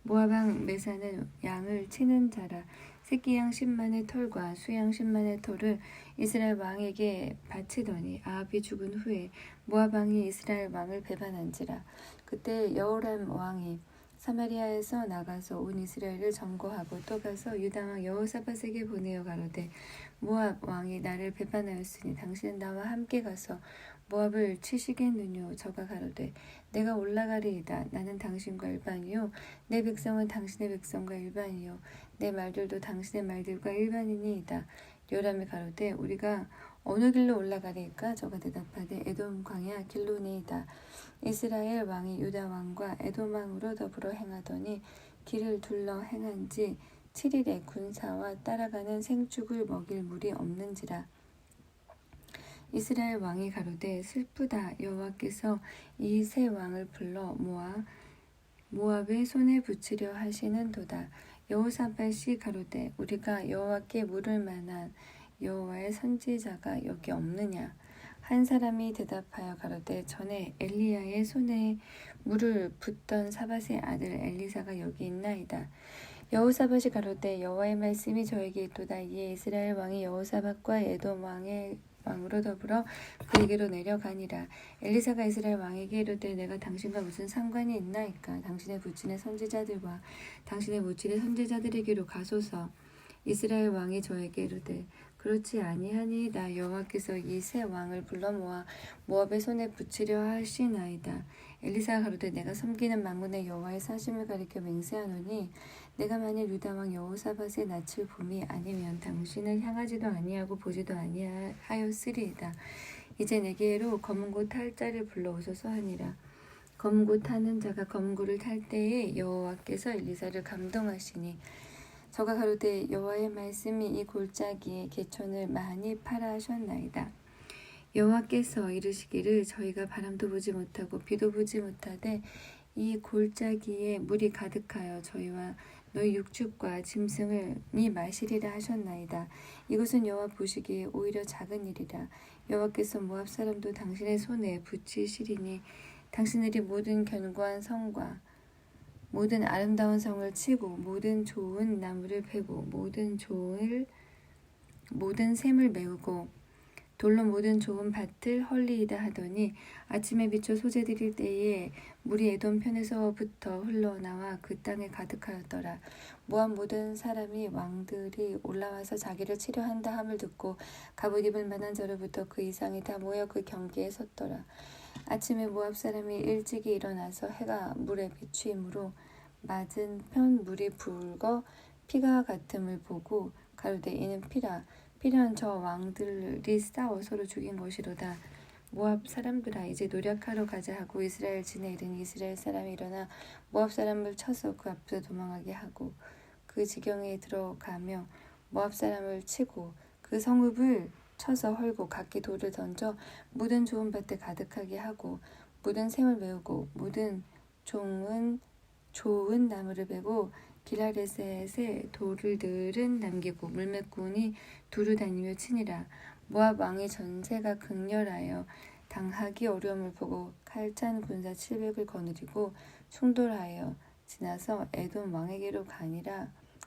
모압 왕 메사는 양을 치는 자라. 새끼 양 10만의 털과 수양 10만의 털을 이스라엘 왕에게 바치더니 아합이 죽은 후에 모압 왕이 이스라엘 왕을 배반한지라. 그때 여호람 왕이 사마리아에서 나가서 온 이스라엘을 점거하고 또 가서 유다 왕 여호사밧에게 보내어 가로되 모압 왕이 나를 배반하였으니 당신은 나와 함께 가서 모압을 치시겠느뇨. 저가 가로되 내가 올라가리이다. 나는 당신과 일반이요 내 백성은 당신의 백성과 일반이요 내 말들도 당신의 말들과 일반이니이다. 요람이 가로되 우리가 어느 길로 올라가리까? 저가 대답하되 에돔 광야 길로니이다. 이스라엘 왕이 유다 왕과 에돔 왕으로 더불어 행하더니 길을 둘러 행한지 7일에 군사와 따라가는 생축을 먹일 물이 없는지라. 이스라엘 왕이 가로되 슬프다. 여호와께서 이 세 왕을 불러 모압의 손에 붙이려 하시는도다. 여호사밧이 가로되 우리가 여호와께 물을 만한 여호와의 선지자가 여기 없느냐. 한 사람이 대답하여 가로되 전에 엘리야의 손에 물을 붓던 사밧의 아들 엘리사가 여기 있나이다. 여호사밧이 가로되 여호와의 말씀이 저에게 있도다. 이에 이스라엘 왕이 여호사밧과 에돔 왕으로 더불어 그에게로 내려가니라. 엘리사가 이스라엘 왕에게 이르되 내가 당신과 무슨 상관이 있나이까? 당신의 부친의 선지자들과 당신의 모친의 선지자들에게로 가소서. 이스라엘 왕이 저에게 이르되 그렇지 아니하니이다. 여호와께서 이 세 왕을 불러 모아 모압의 손에 붙이려 하시나이다. 엘리사가 가로되 내가 섬기는 만군의 여호와의 사심을 가리켜 맹세하노니 내가 만일 유다 왕 여호사밧의 낯을 봄이 아니면 당신을 향하지도 아니하고 보지도 아니하였으리이다. 이제 내게로 검은고 탈 자를 불러오소서 하니라. 검은고 타는 자가 검은고를 탈 때에 여호와께서 엘리사를 감동하시니 저가 가로되 여호와의 말씀이 이 골짜기에 개천을 많이 파라 하셨나이다. 여호와께서 이르시기를 저희가 바람도 보지 못하고 비도 보지 못하되 이 골짜기에 물이 가득하여 저희와 너희 육축과 짐승이 마시리라 하셨나이다. 이것은 여호와 보시기에 오히려 작은 일이라. 여호와께서 모압 사람도 당신의 손에 붙이시리니 당신들이 모든 견고한 성과 모든 아름다운 성을 치고 모든 좋은 나무를 베고 모든 샘을 메우고 돌로 모든 좋은 밭을 헐리이다 하더니 아침에 비춰 소재 드릴 때에 물이 에돔 편에서부터 흘러나와 그 땅에 가득하였더라. 모압 모든 사람이 왕들이 올라와서 자기를 치려 한다 함을 듣고 갑옷 입을 만한 자로부터 그 이상이 다 모여 그 경계에 섰더라. 아침에 모압 사람이 일찍이 일어나서 해가 물에 비추이므로 맞은 편 물이 붉어 피가 같음을 보고 가로되 이는 피라. 피는 저 왕들이 싸워 서로 죽인 것이로다. 모압 사람들아 이제 노력하러 가자 하고 이스라엘 진에 이르니 이스라엘 사람이 일어나 모압 사람을 쳐서 그 앞에서 도망하게 하고 그 지경에 들어가며 모압 사람을 치고 그 성읍을 쳐서 헐고 각기 돌을 던져 모든 좋은 밭에 가득하게 하고 모든 샘을 메우고 모든 좋은 나무를 베고 기라레셋의 돌들은 남기고 물매꾼이 두루 다니며 치니라. 모압 왕의 전세가 극렬하여 당하기 어려움을 보고 칼찬 군사 700을 거느리고 충돌하여 지나서 에돔 왕에게로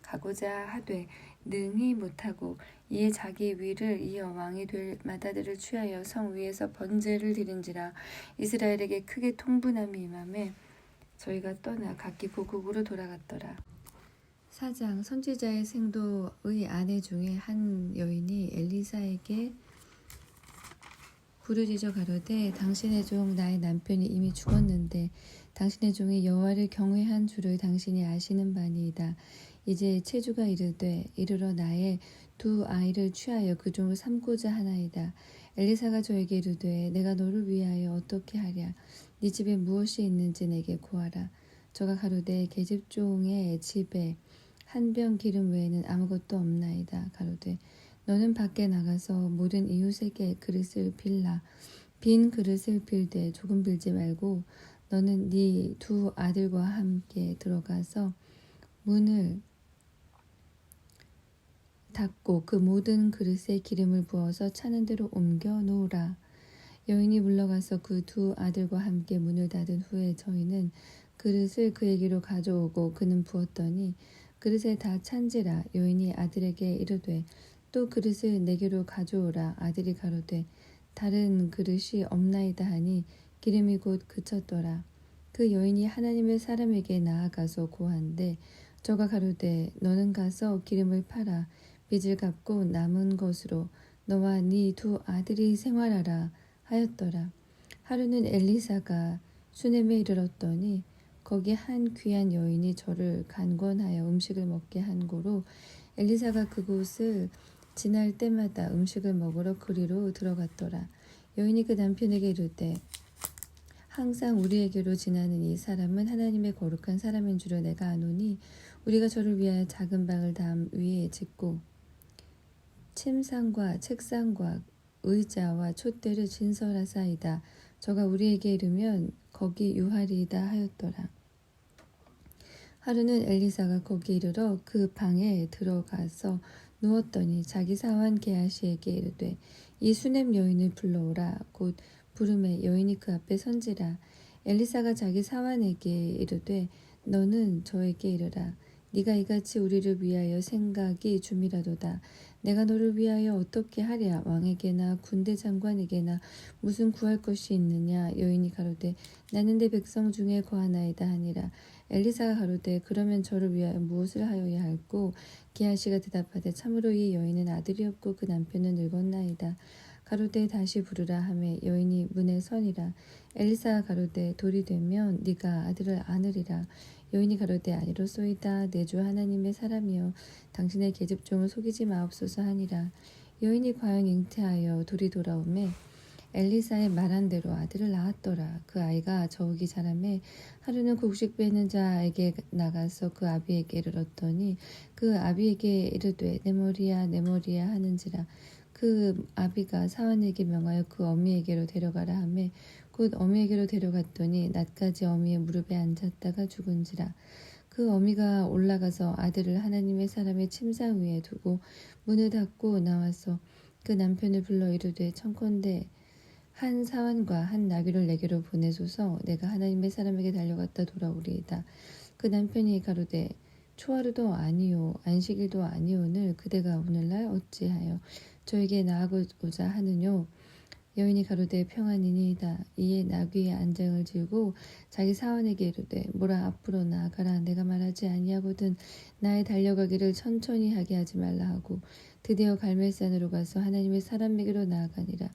가고자 하되 능히 못하고 이에 자기 위를 이어 왕이 될 마다들을 취하여 성 위에서 번제를 드린지라. 이스라엘에게 크게 통분함이 임하매 저희가 떠나 각기 고국으로 돌아갔더라. 4장. 선지자의 생도의 아내 중에 한 여인이 엘리사에게 부르짖어 가로되 당신의 종 나의 남편이 이미 죽었는데 당신의 종이 여호와를 경외한 줄을 당신이 아시는 바니이다. 이제 체주가 이르러 나의 두 아이를 취하여 그 종을 삼고자 하나이다. 엘리사가 저에게 이르되 내가 너를 위하여 어떻게 하랴. 네 집에 무엇이 있는지 내게 고하라. 저가 가로되 계집종의 집에 한 병 기름 외에는 아무것도 없나이다. 가로되 너는 밖에 나가서 모든 이웃에게 그릇을 빌라. 빈 그릇을 빌되 조금 빌지 말고 너는 네 두 아들과 함께 들어가서 문을 닫고 그 모든 그릇에 기름을 부어서 차는 대로 옮겨 놓으라. 여인이 물러가서 그 두 아들과 함께 문을 닫은 후에 저희는 그릇을 그에게로 가져오고 그는 부었더니 그릇에 다 찬지라. 여인이 아들에게 이르되 또 그릇을 내게로 가져오라. 아들이 가로되 다른 그릇이 없나이다 하니 기름이 곧 그쳤더라. 그 여인이 하나님의 사람에게 나아가서 고한데 저가 가로되 너는 가서 기름을 팔아 빚을 갚고 남은 것으로 너와 네 두 아들이 생활하라 하였더라. 하루는 엘리사가 수넴에 이르렀더니 거기 한 귀한 여인이 저를 간권하여 음식을 먹게 한 고로 엘리사가 그곳을 지날 때마다 음식을 먹으러 그리로 들어갔더라. 여인이 그 남편에게 이르되 항상 우리에게로 지나는 이 사람은 하나님의 거룩한 사람인 줄을 내가 아노니 우리가 저를 위하여 작은 방을 담 위에 짓고 침상과 책상과 의자와 촛대를 진설하사이다. 저가 우리에게 이르면 거기 유하리이다 하였더라. 하루는 엘리사가 거기 이르러 그 방에 들어가서 누웠더니 자기 사환 게하시에게 이르되 이 수넴 여인을 불러오라. 곧 부름에 여인이 그 앞에 선지라. 엘리사가 자기 사환에게 이르되 너는 저에게 이르라. 네가 이같이 우리를 위하여 생각이 줌이라도다. 내가 너를 위하여 어떻게 하랴. 왕에게나 군대 장관에게나 무슨 구할 것이 있느냐. 여인이 가로되 나는 내 백성 중에 거하나이다 하니라. 엘리사가 가로되 그러면 저를 위하여 무엇을 하여야 할꼬. 게하시가 대답하되 참으로 이 여인은 아들이 없고 그 남편은 늙었나이다. 가로되 다시 부르라 하매 여인이 문에 서니라. 엘리사가 가로되 돌이 되면 네가 아들을 안으리라. 여인이 가로되 아니로소이다. 내 주 하나님의 사람이여 당신의 계집종을 속이지 마옵소서 하니라. 여인이 과연 잉태하여 돌이 돌아오매 엘리사의 말한 대로 아들을 낳았더라. 그 아이가 저우기 자라매 하루는 곡식 빼는 자에게 나가서 그 아비에게 이르렀더니 그 아비에게 이르되 내 머리야 내 머리야 하는지라. 그 아비가 사환에게 명하여 그 어미에게로 데려가라 하매 곧 어미에게로 데려갔더니 낮까지 어미의 무릎에 앉았다가 죽은지라. 그 어미가 올라가서 아들을 하나님의 사람의 침상 위에 두고 문을 닫고 나와서 그 남편을 불러 이르되 청컨대 한 사환과 한 나귀를 내게로 보내소서. 내가 하나님의 사람에게 달려갔다 돌아오리이다. 그 남편이 가로되 초하루도 아니요 안식일도 아니오늘 그대가 오늘날 어찌하여 저에게 나아오고자 하느뇨. 여인이 가로되 평안이니이다. 이에 나귀의 안장을 들고 자기 사환에게 이르되 뭐라 앞으로 나아가라. 내가 말하지 아니하거든 나의 달려가기를 천천히 하게 하지 말라 하고 드디어 갈멜산으로 가서 하나님의 사람에게로 나아가니라.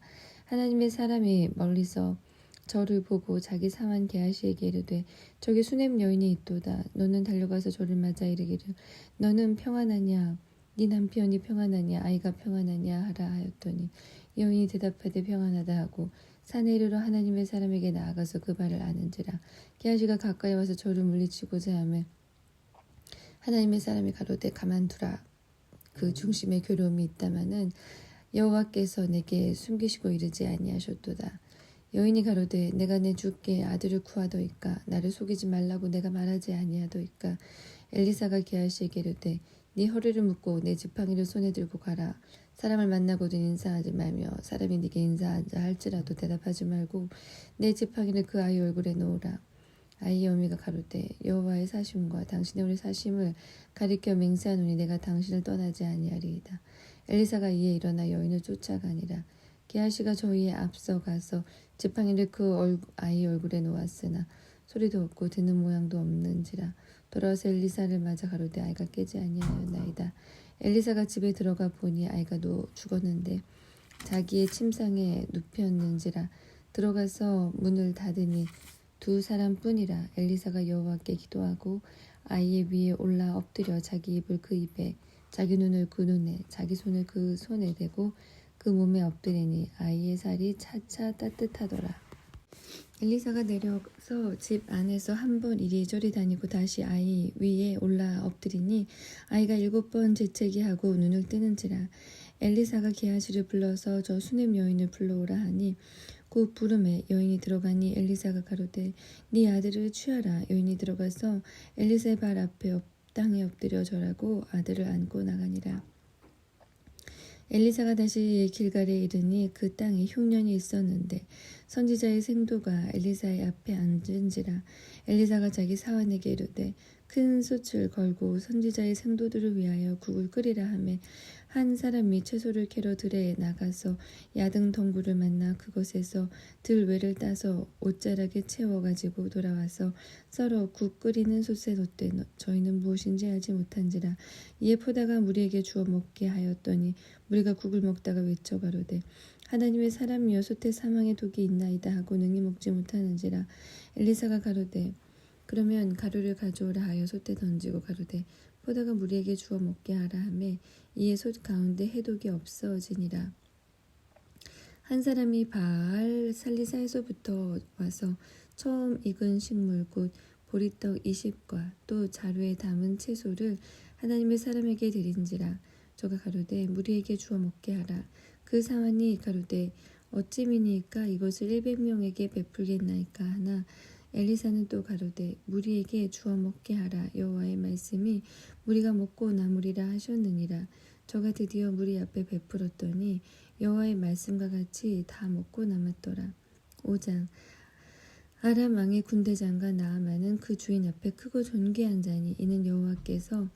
하나님의 사람이 멀리서 저를 보고 자기 사환 게하시에게 이르되 저기 수넴 여인이 있도다. 너는 달려가서 저를 맞아 이르기를 너는 평안하냐 네 남편이 평안하냐 아이가 평안하냐 하라 하였더니 여인이 대답하되 평안하다 하고 산에 이르러 하나님의 사람에게 나아가서 그 발을 아는지라. 게하시가 가까이 와서 저를 물리치고자 하매 하나님의 사람이 가로되 가만두라. 그 중심에 괴로움이 있다마는 여호와께서 내게 숨기시고 이르지 아니하셨도다. 여인이 가로되 내가 내 주께 아들을 구하더이까. 나를 속이지 말라고 내가 말하지 아니하더이까. 엘리사가 게하시에게 이르되 네 허리를 묶고 내 지팡이를 손에 들고 가라. 사람을 만나거든 인사하지 말며 사람이 네게 인사하자 할지라도 대답하지 말고 내 지팡이를 그 아이 얼굴에 놓으라. 아이의 어미가 가로되 여호와의 사심과 당신의 우리 사심을 가리켜 맹세하노니 내가 당신을 떠나지 아니하리이다. 엘리사가 이에 일어나 여인을 쫓아가니라. 게하시가 저희에 앞서가서 지팡이를 그 아이 얼굴에 놓았으나 소리도 없고 듣는 모양도 없는지라. 돌아와서 엘리사를 맞아 가로되 아이가 깨지 아니하였나이다. 엘리사가 집에 들어가 보니 아이가 죽었는데 자기의 침상에 눕혔는지라. 들어가서 문을 닫으니 두 사람뿐이라. 엘리사가 여호와께 기도하고 아이의 위에 올라 엎드려 자기 입을 그 입에 자기 눈을 그 눈에 자기 손을 그 손에 대고 그 몸에 엎드리니 아이의 살이 차차 따뜻하더라. 엘리사가 내려서 집 안에서 한 번 이리저리 다니고 다시 아이 위에 올라 엎드리니 아이가 7번 재채기 하고 눈을 뜨는지라. 엘리사가 게하시를 불러서 저 수넴 여인을 불러오라 하니 곧 부름에 여인이 들어가니 엘리사가 가로되 네 아들을 취하라. 여인이 들어가서 엘리사의 발 앞에 땅에 엎드려 절하고 아들을 안고 나가니라. 엘리사가 다시 길갈에 이르니 그 땅에 흉년이 있었는데 선지자의 생도가 엘리사의 앞에 앉은지라. 엘리사가 자기 사환에게 이르되 큰 솥을 걸고 선지자의 생도들을 위하여 국을 끓이라 하매 한 사람이 채소를 캐러 들에 나가서 야등 덩굴을 만나 그것에서 들외를 따서 옷자락에 채워 가지고 돌아와서 썰어 국 끓이는 솥에 넣되 저희는 무엇인지 알지 못한지라. 이에 포다가 무리에게 주어 먹게 하였더니 무리가 국을 먹다가 외쳐 가로되 하나님의 사람이여 솥에 사망의 독이 있나이다 하고 능히 먹지 못하는지라. 엘리사가 가로되 그러면 가루를 가져오라 하여 솥에 던지고 가로되 포다가 무리에게 주어 먹게 하라 하매 이에 솥 가운데 해독이 없어지니라. 한 사람이 바알 살리사에서부터 와서 처음 익은 식물 곧 보리떡 20과 또 자루에 담은 채소를 하나님의 사람에게 드린지라. 저가 가로되 무리에게 주어 먹게 하라. 그 사환이 가로되 어찌미니까 이것을 100명에게 베풀겠나이까 하나 엘리사는 또 가로되 무리에게 주어 먹게 하라. 여호와의 말씀이 무리가 먹고 남으리라 하셨느니라. 저가 드디어 무리 앞에 베풀었더니 여호와의 말씀과 같이 다 먹고 남았더라. 5장 아람 왕의 군대장과 나아만은 그 주인 앞에 크고 존귀한 자니 이는 여호와께서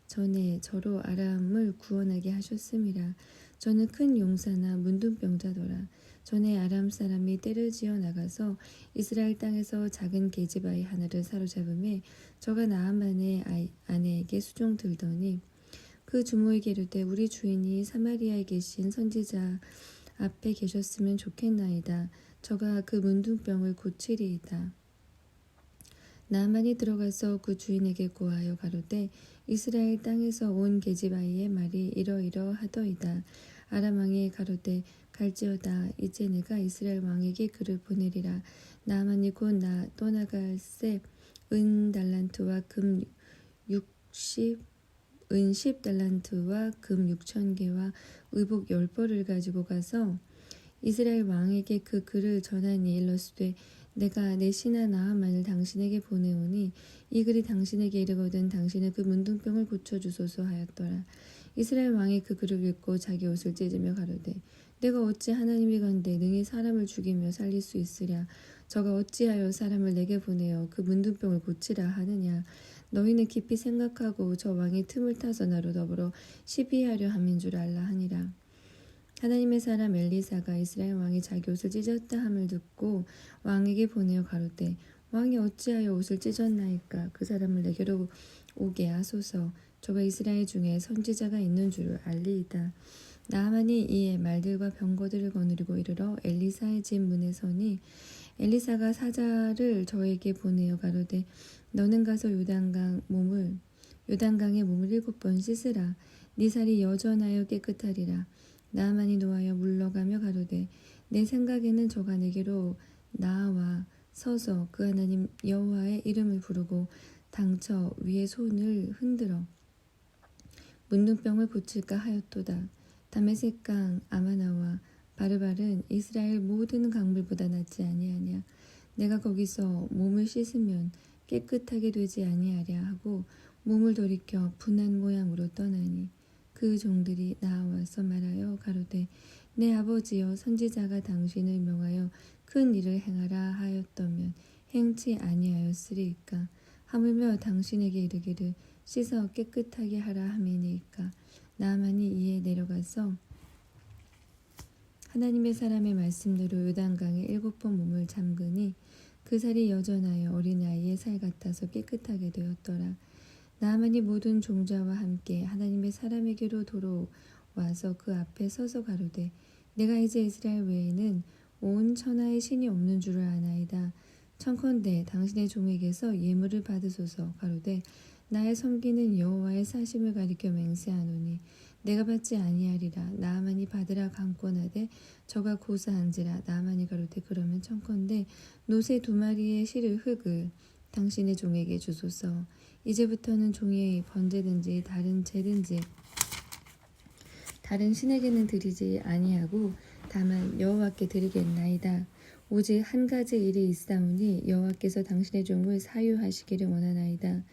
전에 저로 아람을 구원하게 하셨음이라. 저는 큰 용사나 문둥병자더라. 전에 아람 사람이 떼를 지어 나가서 이스라엘 땅에서 작은 계집아이 하나를 사로잡음에 저가 나아만의 아내에게 수종 들더니 그 주모에게 이르되 우리 주인이 사마리아에 계신 선지자 앞에 계셨으면 좋겠나이다. 저가 그 문둥병을 고치리이다. 나아만이 들어가서 그 주인에게 고하여 가로되 이스라엘 땅에서 온 계집아이의 말이 이러이러하더이다. 아람 왕이 가로되 갈지어다. 이제 내가 이스라엘 왕에게 그를 보내리라. 나아만이 곧 나 떠나갈새 은 달란트와 금 10달란트와 금 6,000개와 의복 10벌을 가지고 가서 이스라엘 왕에게 그 글을 전하니 일러스되 내가 내 신하 나아만을 당신에게 보내오니 이 글이 당신에게 이르거든 당신은 그 문둥병을 고쳐주소서 하였더라. 이스라엘 왕이 그 글을 읽고 자기 옷을 찢으며 가로되 내가 어찌 하나님이건대 능히 사람을 죽이며 살릴 수 있으랴. 저가 어찌하여 사람을 내게 보내어 그 문둥병을 고치라 하느냐. 너희는 깊이 생각하고 저 왕이 틈을 타서 나로 더불어 시비하려 함인 줄 알라 하니라. 하나님의 사람 엘리사가 이스라엘 왕이 자기 옷을 찢었다 함을 듣고 왕에게 보내어 가로되 왕이 어찌하여 옷을 찢었나이까. 그 사람을 내게로 오게 하소서. 저가 이스라엘 중에 선지자가 있는 줄을 알리이다. 나아만이 이에 말들과 병거들을 거느리고 이르러 엘리사의 집 문에 서니 엘리사가 사자를 저에게 보내어 가로되 너는 가서 요단강에 몸을 7번 씻으라. 네 살이 여전하여 깨끗하리라. 나아만이 노하여 물러가며 가로되 내 생각에는 저가 내게로 나와 서서 그 하나님 여호와의 이름을 부르고 당처 위에 손을 흔들어 문둥병을 고칠까 하였도다. 다메섹강 아마나와 바르발은 이스라엘 모든 강물보다 낫지 아니하냐. 내가 거기서 몸을 씻으면 깨끗하게 되지 아니하랴 하고 몸을 돌이켜 분한 모양으로 떠나니 그 종들이 나와서 말하여 가로되 내 아버지여 선지자가 당신을 명하여 큰 일을 행하라 하였다면 행치 아니하였으리이까. 하물며 당신에게 이르기를 씻어 깨끗하게 하라 함이니이까. 나아만이 이에 내려가서 하나님의 사람의 말씀대로 요단강에 7번 몸을 잠그니 그 살이 여전하여 어린아이의 살 같아서 깨끗하게 되었더라. 나아만이 모든 종자와 함께 하나님의 사람에게로 돌아와서 그 앞에 서서 가로되 내가 이제 이스라엘 외에는 온 천하의 신이 없는 줄을 아나이다. 청컨대 당신의 종에게서 예물을 받으소서. 가로되 나의 섬기는 여호와의 사심을 가리켜 맹세하노니 내가 받지 아니하리라. 나아만이 받으라 강권하되 저가 고사한지라. 나아만이 가로되 그러면 청컨대 노새 2마리의 실을 흙을 당신의 종에게 주소서. 이제부터는 종이 번제든지 다른 제든지 다른 신에게는 드리지 아니하고 다만 여호와께 드리겠나이다. 오직 한 가지 일이 있사오니 여호와께서 당신의 종을 사유하시기를 원하나이다.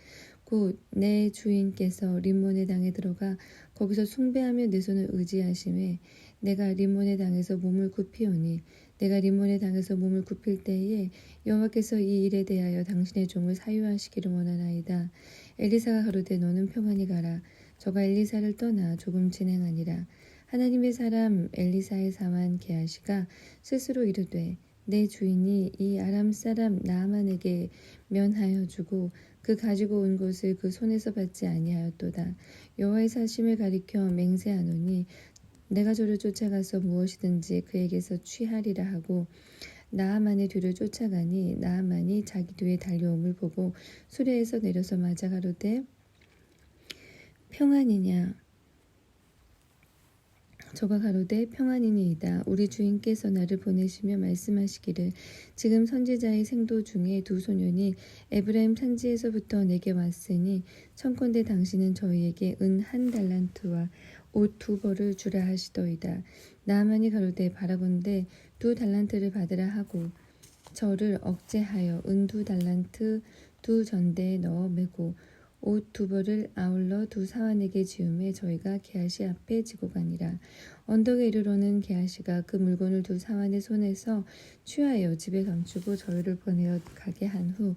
곧 내 주인께서 림몬의 당에 들어가 거기서 숭배하며 내 손을 의지하심에 내가 림몬의 당에서 몸을 굽히오니 내가 림몬에 당해서 몸을 굽힐 때에 여호와께서 이 일에 대하여 당신의 종을 사유하시기를 원하나이다. 엘리사가 가로되 너는 평안히 가라. 저가 엘리사를 떠나 조금 진행하니라. 하나님의 사람 엘리사의 사환 게하시가 스스로 이르되 내 주인이 이 아람 사람 나아만에게 면하여 주고 그 가지고 온 것을 그 손에서 받지 아니하였도다. 여호와의 사심을 가리켜 맹세하노니 내가 저를 쫓아가서 무엇이든지 그에게서 취하리라 하고 나아만의 뒤를 쫓아가니 나아만이 자기 뒤에 달려옴을 보고 수레에서 내려서 맞아 가로되 평안이냐. 저가 가로되 평안이니이다. 우리 주인께서 나를 보내시며 말씀하시기를 지금 선지자의 생도 중에 두 소년이 에브라임 산지에서부터 내게 왔으니 청컨대 당신은 저희에게 은 1달란트와 옷 2벌을 주라 하시더이다. 나아만이 가로되 바라본대 2달란트를 받으라 하고 저를 억제하여 은 2달란트 2전대에 넣어 매고 옷 2벌을 아울러 2사환에게 지음에 저희가 게하시 앞에 지고 가니라. 언덕에 이르러는 게하시가 그 물건을 2사환의 손에서 취하여 집에 감추고 저희를 보내어 가게 한 후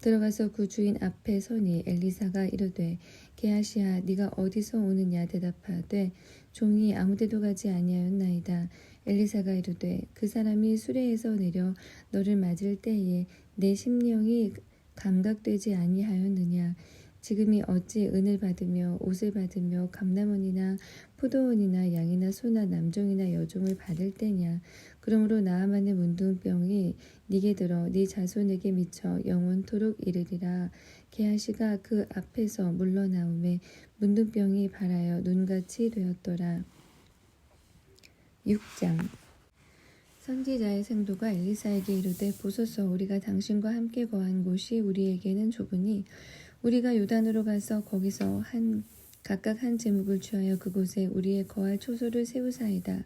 들어가서 그 주인 앞에 서니 엘리사가 이르되 게하시야 네가 어디서 오느냐 대답하되 종이 아무데도 가지 아니하였나이다. 엘리사가 이르되 그 사람이 수레에서 내려 너를 맞을 때에 내 심령이 감각되지 아니하였느냐. 지금이 어찌 은을 받으며 옷을 받으며 감람원이나 포도원이나 양이나 소나 남종이나 여종을 받을 때냐. 그러므로 나아만의 문둥병이 네게 들어 네 자손에게 미쳐 영원토록 이르리라. 게하시가 그 앞에서 물러나오매 문둥병이 발하여 눈같이 되었더라. 6장 선지자의 생도가 엘리사에게 이르되 보소서 우리가 당신과 함께 거한 곳이 우리에게는 좁으니 우리가 요단으로 가서 거기서 각각 한 제목을 취하여 그곳에 우리의 거할 초소를 세우사이다.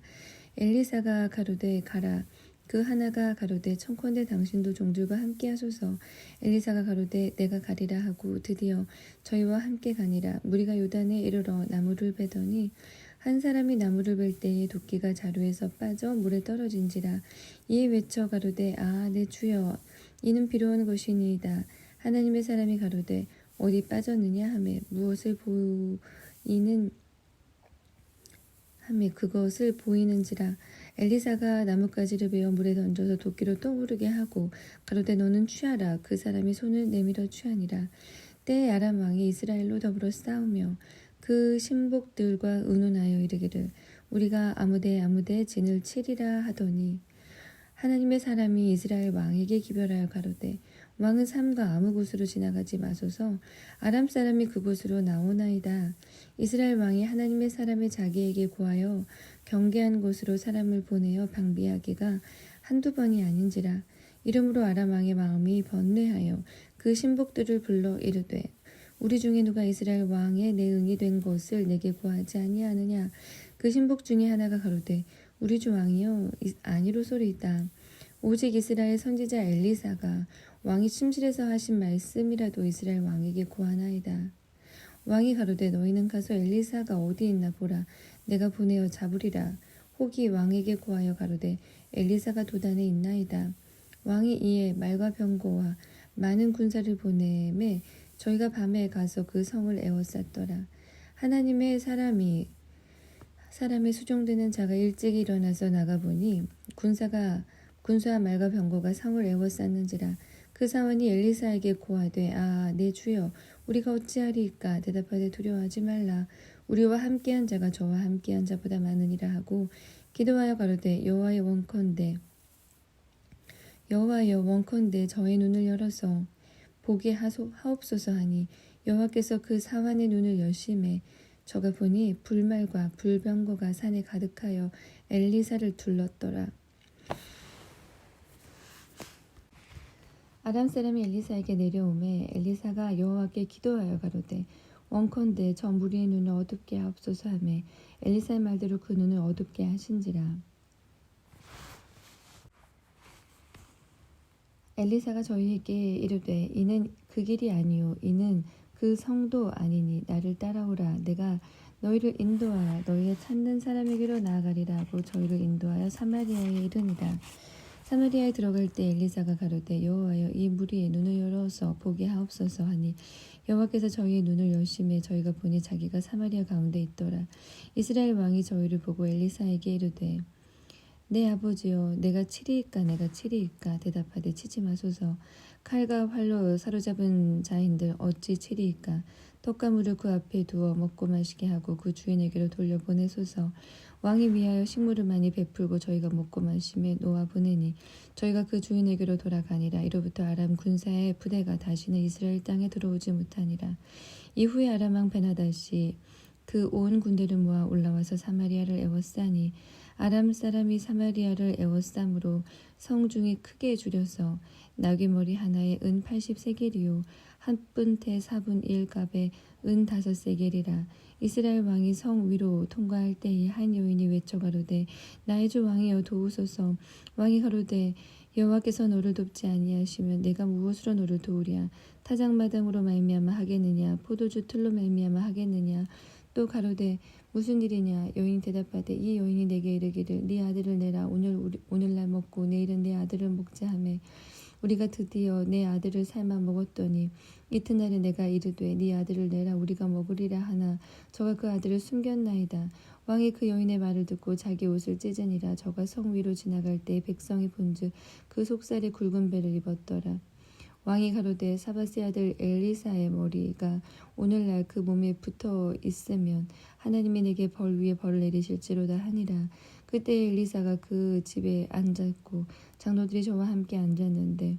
엘리사가 가로되 가라. 그 하나가 가로되 청컨대 당신도 종들과 함께 하소서. 엘리사가 가로되 내가 가리라 하고 드디어 저희와 함께 가니라. 무리가 요단에 이르러 나무를 베더니 한 사람이 나무를 벨 때에 도끼가 자루에서 빠져 물에 떨어진지라. 이에 외쳐 가로되 아 내 주여 이는 필요한 것이니이다. 하나님의 사람이 가로되 어디 빠졌느냐 하매 무엇을 보이는 하매 그것을 보이는지라. 엘리사가 나뭇가지를 베어 물에 던져서 도끼로 떠오르게 하고 가로되 너는 취하라. 그 사람이 손을 내밀어 취하니라. 때에 아람 왕이 이스라엘로 더불어 싸우며 그 신복들과 의논하여 이르기를 우리가 아무데 진을 치리라 하더니 하나님의 사람이 이스라엘 왕에게 기별하여 가로되 왕은 삼가 아무 곳으로 지나가지 마소서. 아람 사람이 그곳으로 나오나이다. 이스라엘 왕이 하나님의 사람의 자기에게 구하여 경계한 곳으로 사람을 보내어 방비하기가 한두 번이 아닌지라. 이러므로 아람 왕의 마음이 번뇌하여 그 신복들을 불러 이르되 우리 중에 누가 이스라엘 왕의 내 은이 된 것을 내게 구하지 아니하느냐. 그 신복 중에 하나가 가로되 우리 주 왕이여 아니로소리이다. 오직 이스라엘 선지자 엘리사가 왕이 침실에서 하신 말씀이라도 이스라엘 왕에게 구하나이다. 왕이 가로되 너희는 가서 엘리사가 어디 있나 보라. 내가 보내어 잡으리라. 혹이 왕에게 구하여 가로되 엘리사가 도단에 있나이다. 왕이 이에 말과 병거와 많은 군사를 보내매 저희가 밤에 가서 그 성을 에워쌌더라. 하나님의 사람의 수종되는 자가 일찍 일어나서 나가보니 군사와 말과 병거가 성을 에워쌌는지라. 그 사원이 엘리사에게 고하되 아 내 주여 우리가 어찌하리이까. 대답하되 두려워하지 말라. 우리와 함께한 자가 저와 함께한 자보다 많으니라 하고 기도하여 가로되 여호와여 원컨대 저의 눈을 열어서 보게 하옵소서 하니 여호와께서 그 사환의 눈을 여심해 저가 보니 불말과 불병거가 산에 가득하여 엘리사를 둘렀더라. 아람 사람이 엘리사에게 내려오매 엘리사가 여호와께 기도하여 가로되 원컨대 저 무리의 눈을 어둡게 하옵소서 하매 엘리사의 말대로 그 눈을 어둡게 하신지라. 엘리사가 저희에게 이르되 이는 그 길이 아니요 이는 그 성도 아니니 나를 따라오라. 내가 너희를 인도하여 너희의 찾는 사람에게로 나아가리라 하고 저희를 인도하여 사마리아에 이르니라. 사마리아에 들어갈 때 엘리사가 가로되 여호와여 이 무리의 눈을 열어서 보게 하옵소서 하니 여호와께서 저희의 눈을 여심해 저희가 보니 자기가 사마리아 가운데 있더라. 이스라엘 왕이 저희를 보고 엘리사에게 이르되 내 아버지여 내가 치리이까 대답하되 치지 마소서. 칼과 활로 사로잡은 자인들 어찌 치리이까. 떡과 물을 그 앞에 두어 먹고 마시게 하고 그 주인에게로 돌려보내소서. 왕이 위하여 식물을 많이 베풀고 저희가 먹고 마심에 놓아 보내니 저희가 그 주인에게로 돌아가니라. 이로부터 아람 군사의 부대가 다시는 이스라엘 땅에 들어오지 못하니라. 이후에 아람 왕 베나닷이 그 온 군대를 모아 올라와서 사마리아를 에워싸니 아람 사람이 사마리아를 에워싸므로 성중이 크게 줄여서 나귀머리 하나에 은 80세겔이요 한 뼘에 4분 1갑에 은 5세겔이라. 이스라엘 왕이 성 위로 통과할 때에 한 여인이 외쳐 가로되 나의 주 왕이여 도우소서. 왕이 가로되 여호와께서 너를 돕지 아니하시면 내가 무엇으로 너를 도우랴. 타작마당으로 말미암아 하겠느냐 포도주 틀로 말미암아 하겠느냐. 또 가로되 무슨 일이냐. 여인이 대답하되 이 여인이 내게 이르기를 네 아들을 내라. 오늘날 먹고 내일은 내 아들을 먹자 하매 우리가 드디어 내 아들을 삶아 먹었더니 이튿날에 내가 이르되 네 아들을 내라 우리가 먹으리라 하나 저가 그 아들을 숨겼나이다. 왕이 그 여인의 말을 듣고 자기 옷을 찢으니라. 저가 성 위로 지나갈 때 백성이 본즉 그 속살에 굵은 배를 입었더라. 왕이 가로되 사바스의 아들 엘리사의 머리가 오늘날 그 몸에 붙어 있으면 하나님이 내게 벌 위에 벌을 내리실지로다 하니라. 그때 엘리사가 그 집에 앉았고 장로들이 저와 함께 앉았는데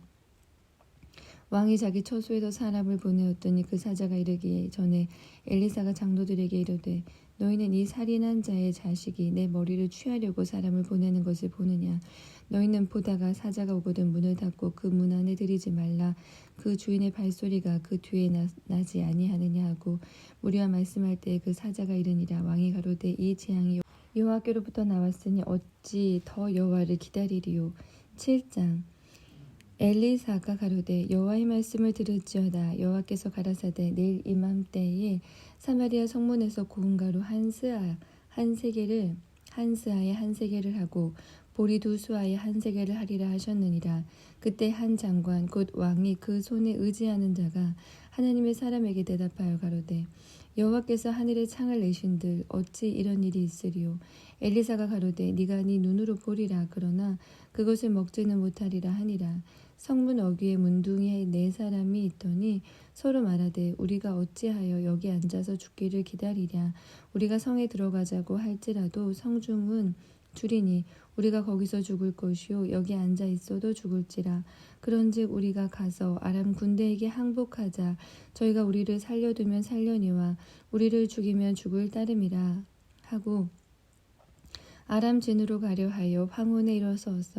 왕이 자기 처소에서 사람을 보내었더니 그 사자가 이르기에 전에 엘리사가 장로들에게 이르되 너희는 이 살인한 자의 자식이 내 머리를 취하려고 사람을 보내는 것을 보느냐. 너희는 보다가 사자가 오거든 문을 닫고 그 문 안에 들이지 말라. 그 주인의 발소리가 그 뒤에 나지 아니하느냐 하고 우리와 말씀할 때 그 사자가 이르니라. 왕이 가로되 이 재앙이 여호와께로부터 나왔으니 어찌 더 여호와를 기다리리요. 7장. 엘리사가 가로되 여호와의 말씀을 들을지어다. 여호와께서 가라사대 내일 이맘때에 사마리아 성문에서 고운 가루 한 스아에 한 세겔을 하고 보리 2수아에 한 세겔을 하리라 하셨느니라. 그때 한 장관 곧 왕이 그 손에 의지하는 자가 하나님의 사람에게 대답하여 가로되 여호와께서 하늘에 창을 내신들 어찌 이런 일이 있으리요. 엘리사가 가로되 네가 네 눈으로 보리라. 그러나 그것을 먹지는 못하리라 하니라. 성문 어귀에 문둥이 4사람이 있더니 서로 말하되 우리가 어찌하여 여기 앉아서 죽기를 기다리랴. 우리가 성에 들어가자고 할지라도 성중은 줄이니 우리가 거기서 죽을 것이요 여기 앉아 있어도 죽을지라. 그런즉 우리가 가서 아람 군대에게 항복하자. 저희가 우리를 살려두면 살려니와 우리를 죽이면 죽을 따름이라 하고 아람 진으로 가려 하여 황혼에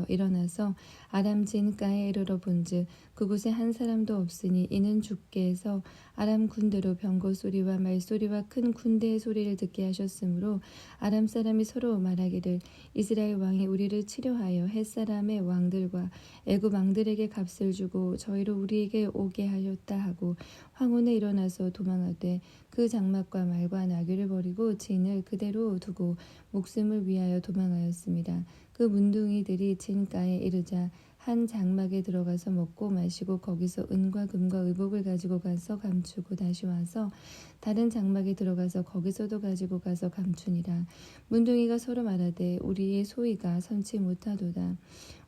일어나서 아람 진가에 이르러 본즉 그곳에 한 사람도 없으니 이는 주께서 아람 군대로 병거 소리와 말소리와 큰 군대의 소리를 듣게 하셨으므로 아람 사람이 서로 말하기를 이스라엘 왕이 우리를 치료하여 햇사람의 왕들과 애굽 왕들에게 값을 주고 저희로 우리에게 오게 하였다 하고 황혼에 일어나서 도망하되 그 장막과 말과 나귀를 버리고 진을 그대로 두고 목숨을 위하여 도망하였습니다. 그 문둥이들이 진가에 이르자 한 장막에 들어가서 먹고 마시고 거기서 은과 금과 의복을 가지고 가서 감추고 다시 와서 다른 장막에 들어가서 거기서도 가지고 가서 감추니라. 문둥이가 서로 말하되 우리의 소위가 선치 못하도다.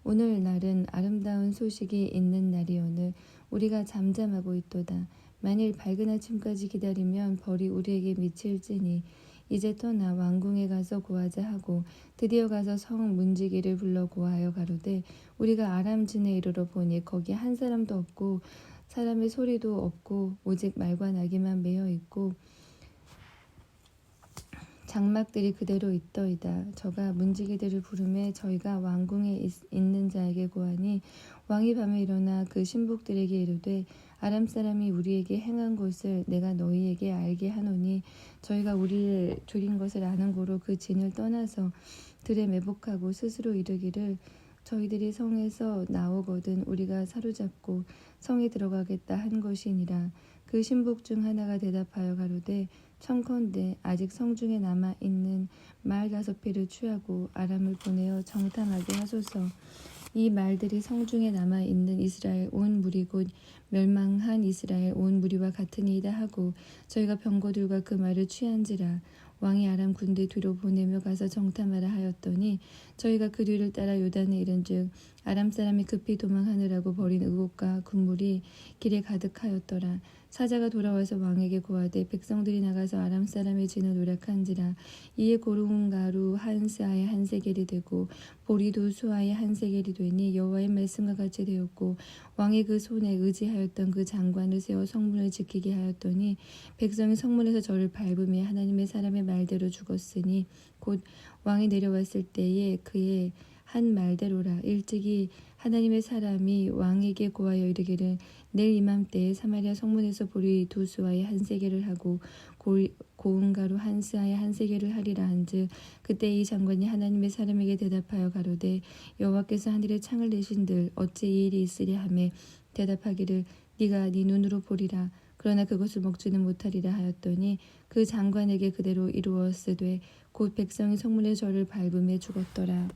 오늘 날은 아름다운 소식이 있는 날이오늘 우리가 잠잠하고 있도다. 만일 밝은 아침까지 기다리면 벌이 우리에게 미칠지니 이제 떠나 왕궁에 가서 고하자 하고 드디어 가서 성 문지기를 불러 고하여 가로되 우리가 아람진에 이르러 보니 거기 한 사람도 없고 사람의 소리도 없고 오직 말과 나귀만 매어 있고 장막들이 그대로 있더이다. 저가 문지기들을 부르매 저희가 왕궁에 있는 자에게 고하니 왕이 밤에 일어나 그 신복들에게 이르되 아람 사람이 우리에게 행한 것을 내가 너희에게 알게 하노니 저희가 우리를 죽인 것을 아는 고로 그 진을 떠나서 들에 매복하고 스스로 이르기를 저희들이 성에서 나오거든 우리가 사로잡고 성에 들어가겠다 한 것이니라. 그 신복 중 하나가 대답하여 가로되 청컨대 아직 성중에 남아있는 말 5피를 취하고 아람을 보내어 정탐하게 하소서. 이 말들이 성중에 남아 있는 이스라엘 온 무리 곧 멸망한 이스라엘 온 무리와 같으니이다 하고 저희가 병거들과 그 말을 취한지라. 왕이 아람 군대 뒤로 보내며 가서 정탐하라 하였더니 저희가 그 뒤를 따라 요단에 이른즉 아람 사람이 급히 도망하느라고 버린 의복과 군물이 길에 가득하였더라. 사자가 돌아와서 왕에게 고하되 백성들이 나가서 아람 사람의 진을 노력한지라. 이에 고운 가루 한 스아에 한 세겔이 되고 보리도 수아에 한 세겔이 되니 여호와의 말씀과 같이 되었고 왕이 그 손에 의지하였던 그 장관을 세워 성문을 지키게 하였더니 백성이 성문에서 저를 밟으며 하나님의 사람의 말대로 죽었으니 곧 왕이 내려왔을 때에 그의 한 말대로라. 일찍이 하나님의 사람이 왕에게 고하여 이르기를 내일 이맘때에 사마리아 성문에서 보리 두 수아에 한 세겔을 하고 고운 가루 한 스아에 한 세겔을 하리라 한즉 그때 이 장관이 하나님의 사람에게 대답하여 가로되 여호와께서 하늘에 창을 내신들 어찌 이 일이 있으랴 하매 대답하기를 네가 네 눈으로 보리라 그러나 그것을 먹지는 못하리라 하였더니 그 장관에게 그대로 이루었으되 곧 백성이 성문에 저를 밟음에 죽었더라.